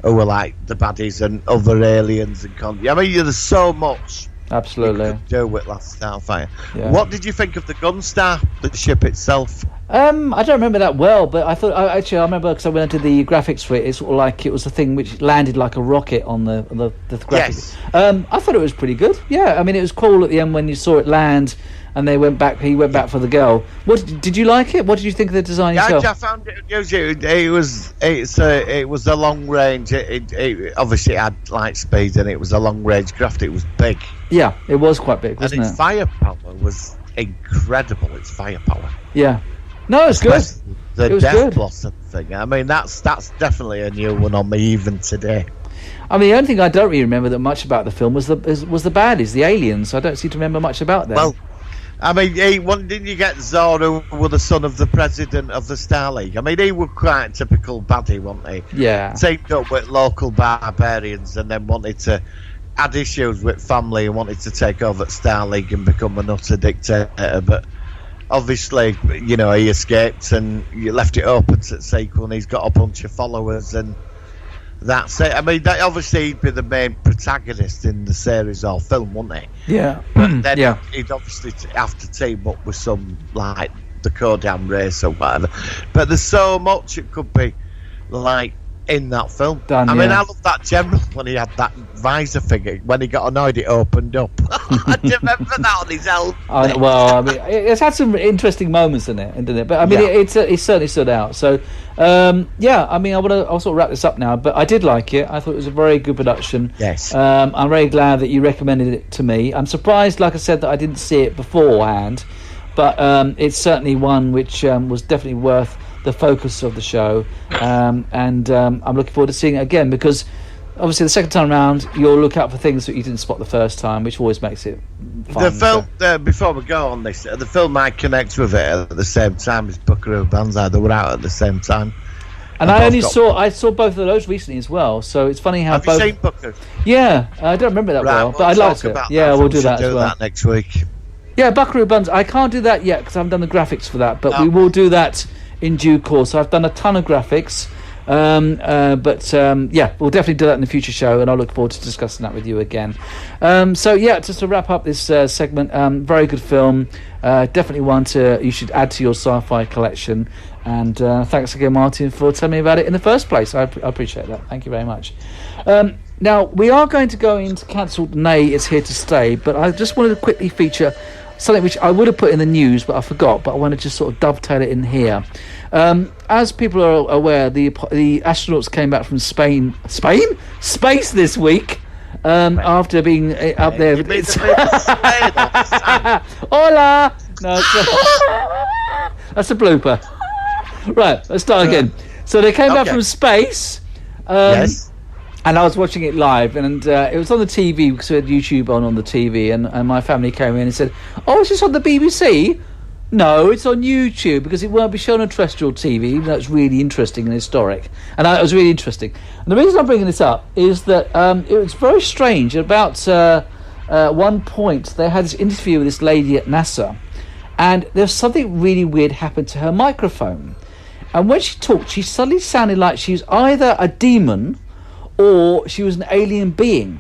who are like the baddies and other aliens and I mean, there's so much. Absolutely. You could do with Last Starfighter. Yeah. What did you think of the Gunstar, the ship itself? I don't remember that well, but I thought I remember because I went to the graphics for it. It's sort of like it was a thing which landed like a rocket on the graphics. Yes. I thought it was pretty good. Yeah, I mean it was cool at the end when you saw it land, and they went back. He went back for the girl. What did you like it? What did you think of the design yourself? I found it was a long range. It obviously had light speed, and it was a long range craft. It was big. Yeah, it was quite big, wasn't and its firepower was incredible. Its firepower. Yeah. No, it's good. The it was death good. blossom thing. I mean, that's definitely a new one on me even today. I mean, the only thing I don't really remember that much about the film was the baddies, the aliens. I don't seem to remember much about them. Well, I mean, didn't you get Zoro, who was the son of the president of the Star League? I mean, he was quite a typical baddie, wasn't he? Yeah. Teamed up with local barbarians and then wanted to had issues with family and wanted to take over Star League and become an utter dictator, but obviously, you know, he escaped and you left it open to the sequel, and he's got a bunch of followers, and that's it. I mean, obviously he'd be the main protagonist in the series or film, wouldn't he? Yeah. But then Yeah. he'd obviously have to team up with some, like, the Kodan race or whatever. But there's so much it could be, like, in that film. I mean, I love that general when he had that visor figure. When he got annoyed, it opened up. I remember that on his helmet. Well, I mean, it's had some interesting moments in it, didn't it? But I mean, it certainly stood out. So, yeah, I mean, I'll sort of wrap this up now. But I did like it. I thought it was a very good production. Yes. I'm very glad that you recommended it to me. I'm surprised, like I said, that I didn't see it beforehand. But it's certainly one which was definitely worth the focus of the show, and I'm looking forward to seeing it again, because obviously the second time around you'll look out for things that you didn't spot the first time, which always makes it fun. The film, before we go on this, the film I connect with it at the same time as Buckaroo Banzai. They were out at the same time. And I saw both of those recently as well, so it's funny how Have both... you seen Buckaroo? Yeah, I don't remember that well, but I liked it. Yeah, we'll do that as well. That next week. Yeah, Buckaroo Banzai. I can't do that yet because I haven't done the graphics for that, but we will do that in due course. I've done a ton of graphics, but yeah, we'll definitely do that in the future show, and I'll look forward to discussing that with you again. So yeah, just to wrap up this segment, very good film, definitely one you should add to your sci-fi collection, and thanks again, Martin, for telling me about it in the first place. I appreciate that. Thank you very much. Now we are going to go into Cancelled Nay It's Here to Stay, but I just wanted to quickly feature something which I would have put in the news, but I forgot. But I want to just sort of dovetail it in here. As people are aware, the astronauts came back from space this week, after being up there. Hola! No, that's a blooper. Right, let's start again. So they came back from space. Yes. And I was watching it live, and it was on the TV because we had YouTube on the TV, and my family came in and said, "Oh, is this on the BBC?" No, it's on YouTube because it won't be shown on terrestrial TV, even though it's really interesting and historic. And it was really interesting. And the reason I'm bringing this up is that it was very strange. About one point, they had this interview with this lady at NASA, and there was something really weird happened to her microphone. And when she talked, she suddenly sounded like she was either a demon or she was an alien being.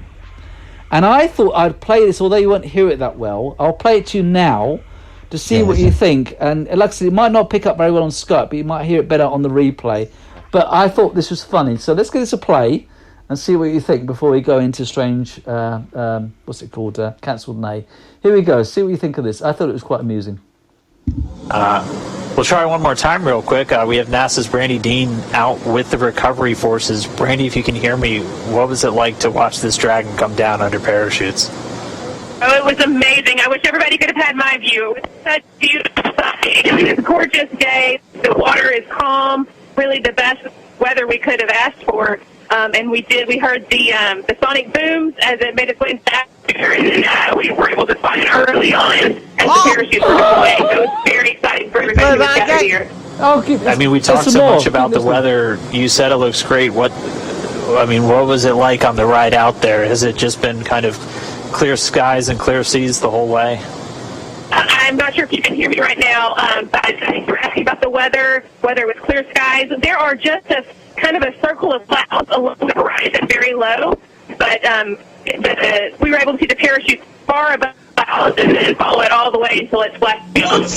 And I thought I'd play this, although you won't hear it that well. I'll play it to you now to see what you think. And like I said, it might not pick up very well on Skype, but you might hear it better on the replay. But I thought this was funny. So let's give this a play and see what you think before we go into strange, what's it called, Cancelled Nay. Here we go. See what you think of this. I thought it was quite amusing. We'll try one more time real quick. We have NASA's Brandy Dean out with the recovery forces. Brandy, if you can hear me, what was it like to watch this Dragon come down under parachutes? Oh, it was amazing. I wish everybody could have had my view. It was such beautiful sight. I mean, it's a gorgeous day. The water is calm. Really the best weather we could have asked for. And we heard the sonic booms as it made its way back. And we were able to find it early on as the parachutes were deployed. So it was very exciting for everybody who was gathered here. I mean, we talked so much about the weather. You said it looks great. What was it like on the ride out there? Has it just been kind of clear skies and clear seas the whole way? I'm not sure if you can hear me right now, but I think you're asking about the weather, whether it was clear skies. There are just a kind of a circle of clouds along the horizon, very low, but we were able to see the parachute far above the clouds and then follow it all the way until it splashed beyond.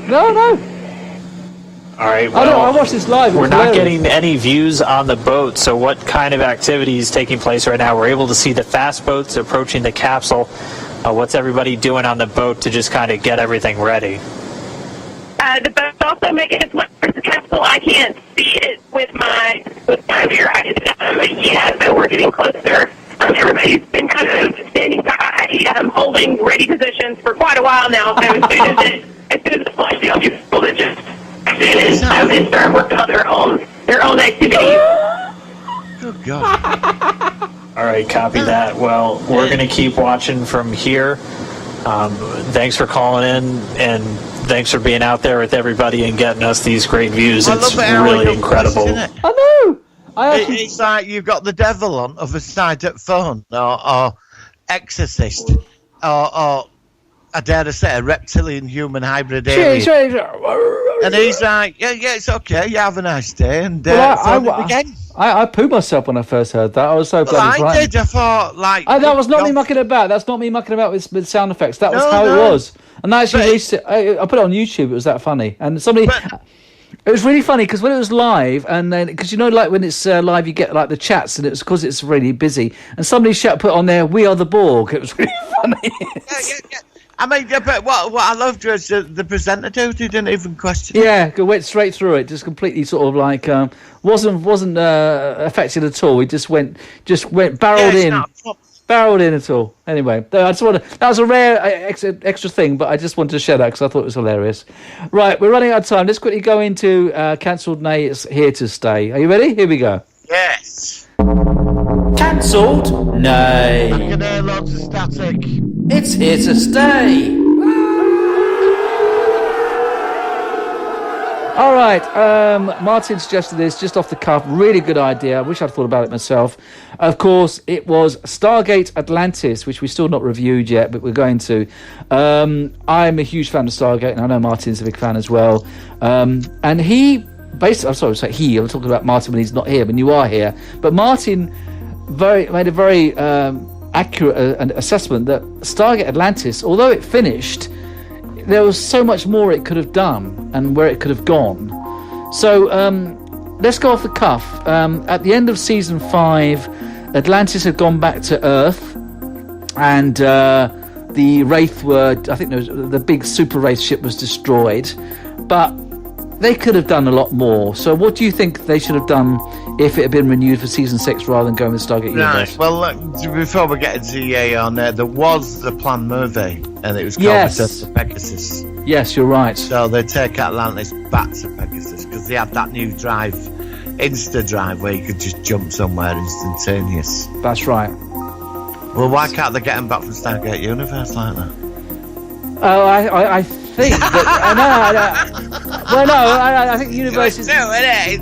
No. All right. I Well, watched this live. we're not getting any views on the boat. So, what kind of activity is taking place right now? We're able to see the fast boats approaching the capsule. What's everybody doing on the boat to just kind of get everything ready? The boat's also making its way towards the capsule. I can't see it with my viewer. But we're getting closer. Everybody's been kind of standing by, holding ready positions for quite a while now. So as soon as the flight deal, people that just start working on their own activities. Good God. All right, copy that. Well, we're going to keep watching from here. Thanks for calling in, and thanks for being out there with everybody and getting us these great views. It's really incredible. I know. It's like you've got the devil on other side of the phone, or exorcist, or I dare to say a reptilian human hybrid alien. And he's like, yeah, it's okay. You have a nice day, and again. I pooed myself when I first heard that. I was so bloody I did. I thought, like... that was not me mucking about. That's not me mucking about with sound effects. That was how it was. And I actually I put it on YouTube. It was that funny. And somebody... It was really funny because when it was live, and then... Because, like, when it's live, you get, like, the chats, and it was because it's really busy. And somebody put on there, "We are the Borg." It was really funny. Yeah. I mean, but what I loved was the presenter dude who didn't even question it. Yeah, went straight through it, just completely sort of like wasn't affected at all. He just went barreled in at all. Anyway, that was a rare extra thing, but I just wanted to share that because I thought it was hilarious. Right, we're running out of time. Let's quickly go into cancelled Nay. It's here to stay. Are you ready? Here we go. Yes. Cancelled Nay. I can hear loads of static. It's here to stay. All right, Martin suggested this just off the cuff. Really good idea. I wish I'd thought about it myself. Of course, it was Stargate Atlantis, which we've still not reviewed yet, but we're going to. I'm a huge fan of Stargate, and I know Martin's a big fan as well. And he, basically, I'm talking about Martin when he's not here, when you are here. But Martin made a very accurate assessment that Stargate Atlantis, although it finished, there was so much more it could have done and where it could have gone. So let's go off the cuff. At the end of season 5, Atlantis had gone back to Earth, and the Wraith the big super Wraith ship was destroyed, but they could have done a lot more. So what do you think they should have done if it had been renewed for season 6 rather than going with Stargate Universe? Right, well, before we get into EA on there was the planned movie, and it was called Return to Pegasus. Yes, you're right. So they take Atlantis back to Pegasus, because they have that new drive, Insta Drive, where you could just jump somewhere instantaneous. That's right. Well, why can't they get them back from Stargate Universe like that? Oh, I think that I think the universe is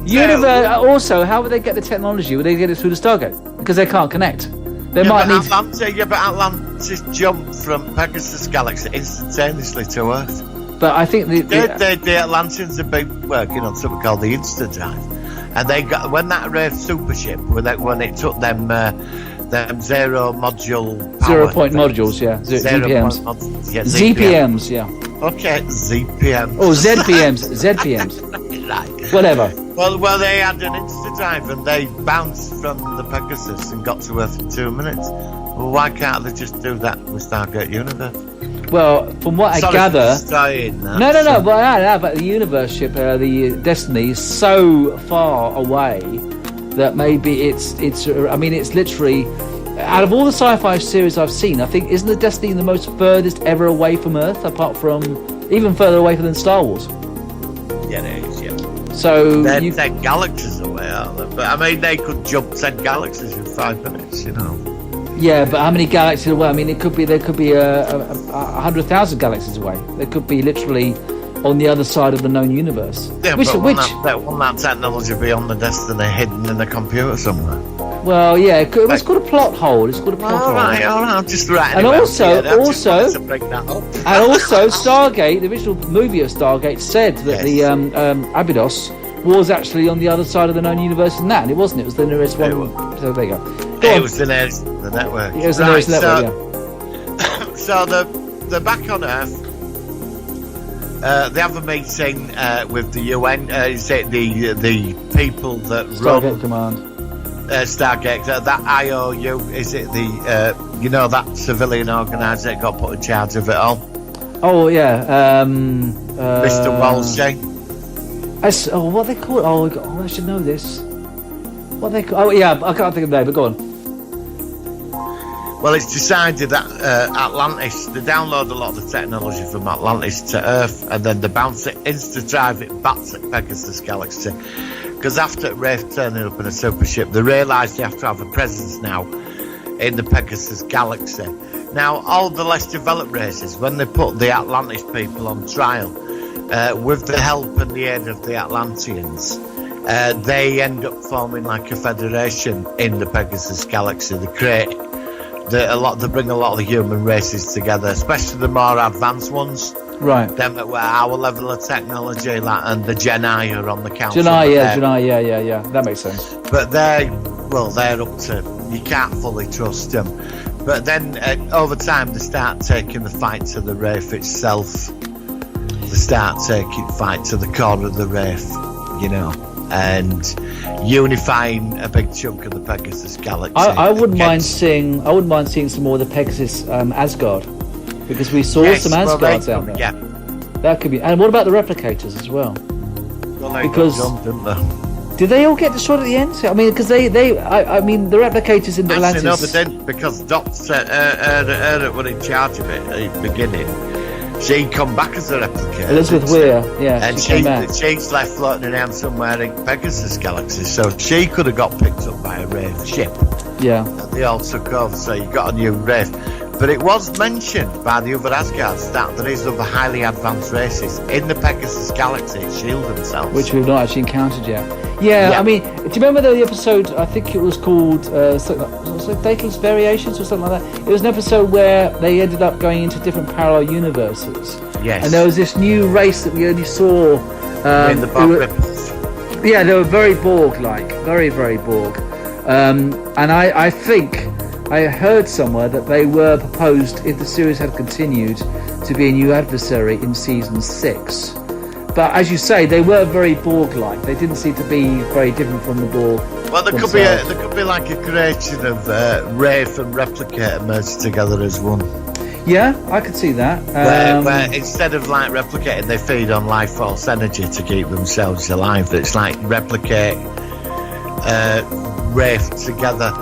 universe. Also, how would they get the technology? Would they get it through the Stargate? Because they can't connect. They might need. But Atlantis jumped from Pegasus Galaxy instantaneously to Earth. But I think the Atlanteans have been working on something called the Insta Drive, and they got when that Wraith super ship when it took them zero module power 0 point modules, yeah, ZPMs. ZPMs, yeah. Okay, ZPMs. Oh, ZPMs. Right. Whatever. Well, they had an Insta Drive and they bounced from the Pegasus and got to Earth in 2 minutes. Well, why can't they just do that with Stargate Universe? Well, from what I gather, no. But the universe ship, the Destiny, is so far away that maybe it's. I mean, it's literally out of all the sci-fi series I've seen, I think isn't the Destiny the most furthest ever away from Earth, apart from even further away than Star Wars. Yeah, it is. Yeah. So they're galaxies away, aren't they? But I mean, they could jump 10 galaxies in 5 minutes, you know. Yeah, but how many galaxies away? I mean, there could be 100,000 galaxies away. They could be literally on the other side of the known universe. Yeah, that technology be on the Destiny hidden in a computer somewhere. Well, yeah, it's called a plot hole. It's called a plot hole. All right, I'm just writing. And also, Stargate, the original movie of Stargate, said that the Abydos was actually on the other side of the known universe than that, and it wasn't. It was the nearest one. So there you go. It was the nearest the network. It was the nearest network. Yeah. So they're back on Earth. they have a meeting with the UN. Is it the people that Stargate run Command. Stargate? That IOU, is it the that civilian organisation that got put in charge of it all? Oh yeah, Mr. Walshy. What they call it? I should know this. What they call? Oh yeah, I can't think of the name. But go on. Well, it's decided that Atlantis, they download a lot of the technology from Atlantis to Earth, and then they bounce it, insta-drive it back to Pegasus Galaxy. Because after Wraith turning up in a super ship, they realise they have to have a presence now in the Pegasus Galaxy. Now, all the less developed races, when they put the Atlantis people on trial, with the help and the aid of the Atlanteans, they end up forming like a federation in the Pegasus Galaxy. They create they bring a lot of the human races together, especially the more advanced ones. Right. Them at our level of technology, and the Jedi are on the council. Jedi, yeah. That makes sense. But they're up to, you can't fully trust them. But then over time, they start taking the fight to the Wraith itself. They start taking fight to the core of the Wraith, and unifying a big chunk of the Pegasus Galaxy. I wouldn't mind seeing some more of the Pegasus Asgard, because we saw some Asgards out there. Yeah, that could be. And what about the replicators as well? Well, they because got done, didn't they? Did they all get destroyed at the end? I mean, because the replicators in Atlantis. Actually, no, they didn't, because Dr. were in charge of it at the beginning. She come back as a replicator. Elizabeth Weir, yeah, and she's left floating around somewhere in Pegasus Galaxy, so she could have got picked up by a Wraith ship. Yeah. And they all took over, so you got a new Wraith. But it was mentioned by the other Asgards that there is other highly advanced races in the Pegasus Galaxy that shield themselves. Which we've not actually encountered yet. Yeah, I mean, do you remember the episode, I think it was called Daedalus Variations or something like that? It was an episode where they ended up going into different parallel universes. Yes. And there was this new race that we only saw... in the Borg ripples. Yeah, they were very Borg-like. Very, very Borg. And I think I heard somewhere that they were proposed, if the series had continued, to be a new adversary in season 6. But as you say, they were very Borg-like. They didn't seem to be very different from the Borg. Well, there could be like a creation of Wraith and Replicator merged together as one. Yeah, I could see that. Where instead of like replicating, they feed on life force energy to keep themselves alive. It's like replicate Wraith together.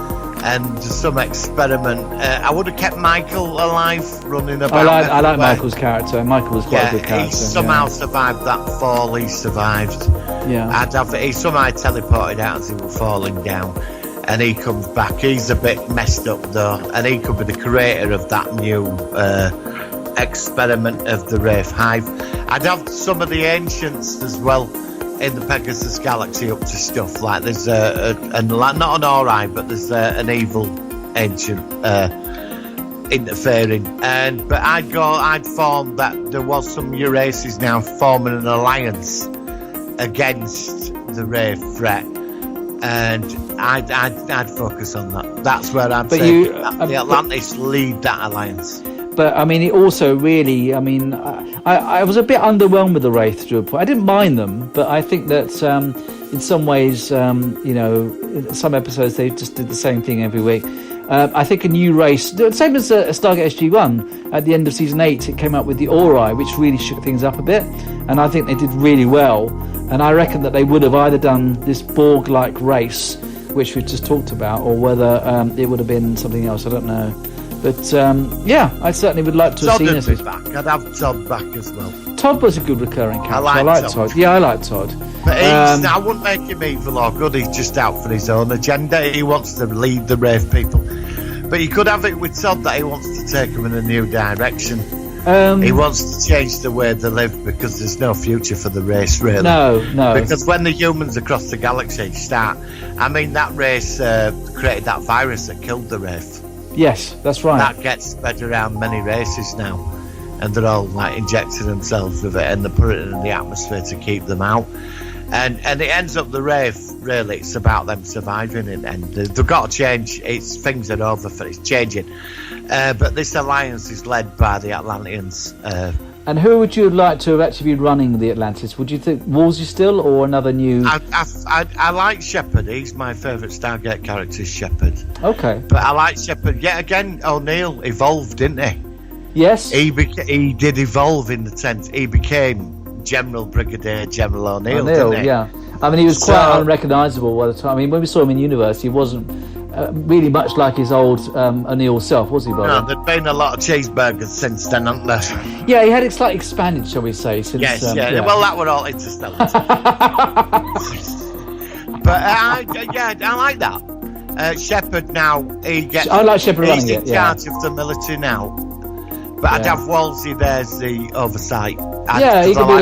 And some experiment. I would have kept Michael alive, running about. I like Michael's character. Michael was quite a good character. He somehow survived that fall. He survived. Yeah. He somehow teleported out as he was falling down, and he comes back. He's a bit messed up though, and he could be the creator of that new experiment of the Wraith Hive. I'd have some of the ancients as well in the Pegasus Galaxy up to stuff. Like there's not an Ori, but there's an evil ancient interfering. But I'd form that there was some new races now forming an alliance against the Wraith threat, and I'd focus on that. That's where I'd say the Atlantis lead that alliance. But I mean, it also really, I was a bit underwhelmed with the Wraith to a point. I didn't mind them, but I think that in some ways, in some episodes they just did the same thing every week. I think a new race, same as Stargate SG-1, at the end of season 8, it came out with the Ori, which really shook things up a bit, and I think they did really well. And I reckon that they would have either done this Borg-like race, which we just talked about, or whether it would have been something else. I don't know. But I certainly would like to have seen this. Back. I'd have Todd back as well. Todd was a good recurring character. I like Todd. Yeah, I like Todd. But I wouldn't make him evil or good. He's just out for his own agenda. He wants to lead the Wraith people. But you could have it with Todd that he wants to take them in a new direction. He wants to change the way they live because there's no future for the race, really. No. Because when the humans across the galaxy start, that race created that virus that killed the Wraith. Yes, that's right. That gets spread around many races now, and they're all like injecting themselves with it, and they put it in the atmosphere to keep them out. And it ends up the Wraith. Really, it's about them surviving, and they've got to change. Things are over for it's changing. But this alliance is led by the Atlanteans And who would you like to have actually been running the Atlantis? Would you think Wolsey still, or another new? I like Shepard. He's my favourite Stargate character, Shepard. Okay. But I like Shepard. Yet again, O'Neill evolved, didn't he? Yes. He did evolve in the sense he became Brigadier General O'Neill, didn't he? Yeah. I mean, he was quite unrecognisable by the time. I mean, when we saw him in Universe, he wasn't really much like his old O'Neill self, was he, Bob? No, there'd been a lot of cheeseburgers since then, hadn't there? Yeah, he had it slightly expanded, shall we say? Since, yes, yeah. Well, that were all Interstellar. But I like that. Shepard now, I like Shepard running it. He's in charge of the military now. But I'd have Wolsey there as the oversight. He could be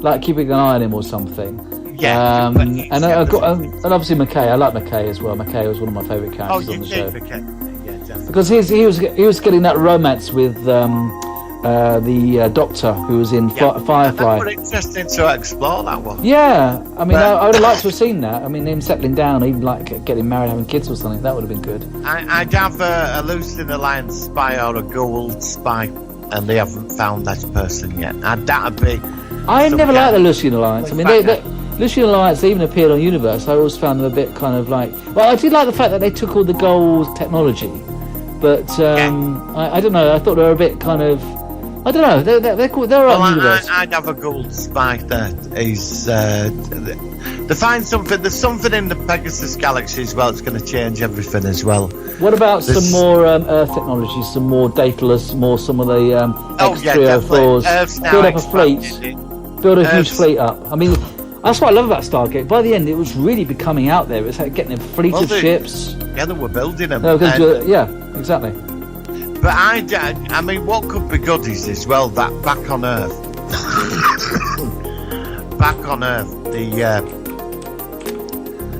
like keeping an eye on him or something. Yeah, and obviously McKay. I like McKay as well. McKay was one of my favourite characters on the show. McKay. Yeah, definitely. Because he was getting that romance with the Doctor who was in Firefly. That would be interesting to explore that one. Yeah, I mean, I would have liked to have seen that. I mean, him settling down, even like getting married, having kids or something. That would have been good. I'd have a Lucid Alliance spy or a Gould spy, and they haven't found that person yet. That'd be. I never liked the Lucian Alliance. I mean, Lucian Alliance even appeared on Universe. I always found them a bit kind of like. Well, I did like the fact that they took all the gold technology, but I don't know. I thought they were a bit kind of. I don't know. They're cool. They're on Universe. I'd have a Gould spy there. He's they find something. There's something in the Pegasus galaxy as well. It's going to change everything as well. What about some more Earth technology? Some more Daedalus, some of the X-304s. Build up a fleet. Build a huge fleet up. I mean, that's what I love about Stargate. By the end, it was really becoming out there. It was like getting a fleet of ships. Yeah, they were building them. No, yeah, exactly. But I mean, what could be good is as well that back on Earth,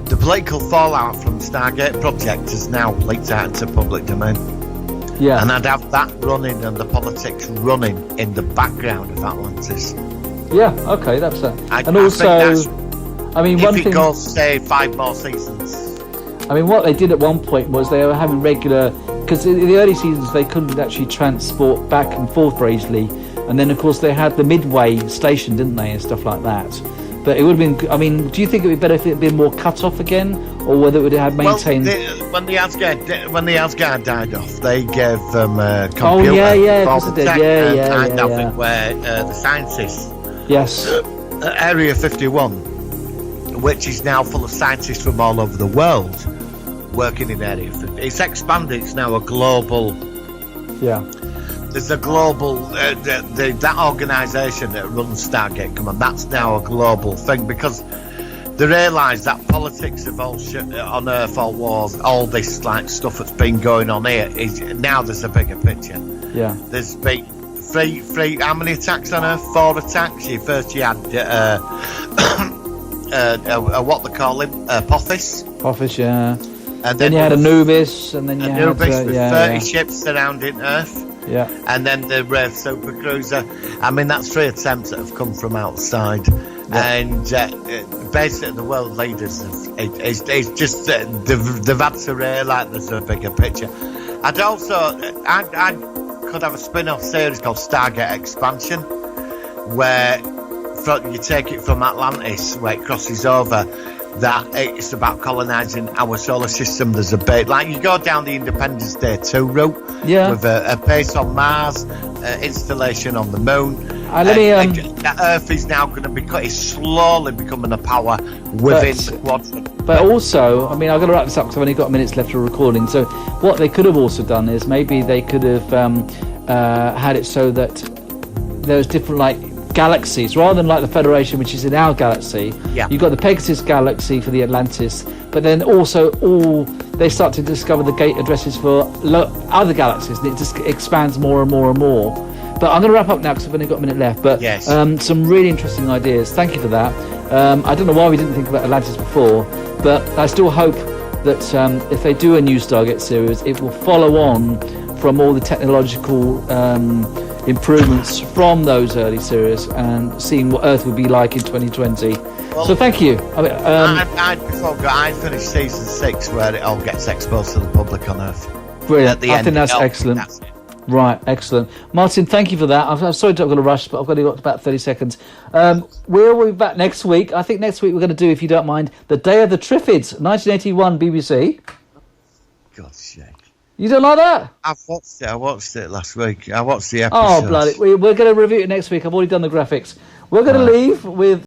the political fallout from Stargate project is now leaked out into public domain. Yeah, and I'd have that running and the politics running in the background of Atlantis. Yeah, okay, that's that. I mean, one thing. If it goes, say, 5 more seasons. I mean, what they did at one point was they were having regular. Because in the early seasons they couldn't actually transport back and forth very easily, and then of course they had the Midway station, didn't they, and stuff like that. But it would have been. I mean, do you think it would be better if it had been more cut off again, or whether it would have maintained? Well, when the Asgard died off, they gave them a computer. Oh yeah, because they did. Yeah. Where the scientists. Yes. Area 51, which is now full of scientists from all over the world. Working in Area 50. It's expanded. It's now a global. Yeah. There's a global. That organisation that runs Stargate Command. That's now a global thing because they realise that politics of all shit on Earth, all wars, all this like stuff that's been going on here is now there's a bigger picture. Yeah. There's been three. How many attacks on Earth? 4 attacks. First you had what they call him, Apophis. Apophis, yeah. And then you had Anubis, and then you had with 30 ships surrounding Earth. Yeah. And then the Wraith supercruiser. I mean, that's 3 attempts that have come from outside. Yeah. And basically, the world leaders, it's just they've had to realise there's a bigger picture. I could have a spin-off series called Stargate Expansion, where you take it from Atlantis, where it crosses over. That it's about colonising our solar system. There's a bit like you go down the Independence Day 2 route, with a base on Mars, installation on the moon. That Earth is now going to is slowly becoming a power within the quadrant. But also, I mean, I've got to wrap this up because I've only got minutes left for recording. So what they could have also done is maybe they could have had it so that there was different galaxies rather than like the Federation, which is in our galaxy. You've got the Pegasus galaxy for the Atlantis, but then also they start to discover the gate addresses for other galaxies, and it just expands more and more and more. But I'm going to wrap up now because I've only got a minute left. But some really interesting ideas. Thank you for that. I don't know why we didn't think about Atlantis before, but I still hope that if they do a new Stargate series, it will follow on from all the technological improvements from those early series and seeing what Earth would be like in 2020. So thank you. I finished season 6 where it all gets exposed to the public on Earth. Brilliant. I think that's excellent. Right, excellent. Martin, thank you for that. I'm sorry I've got to rush, but I've only got about 30 seconds. We'll be back next week. I think next week we're going to do, if you don't mind, The Day of the Triffids, 1981 BBC. God's sake. You don't like that? I've watched it. I watched it last week. I watched the episode. Oh, bloody. We're going to review it next week. I've already done the graphics. We're going to leave with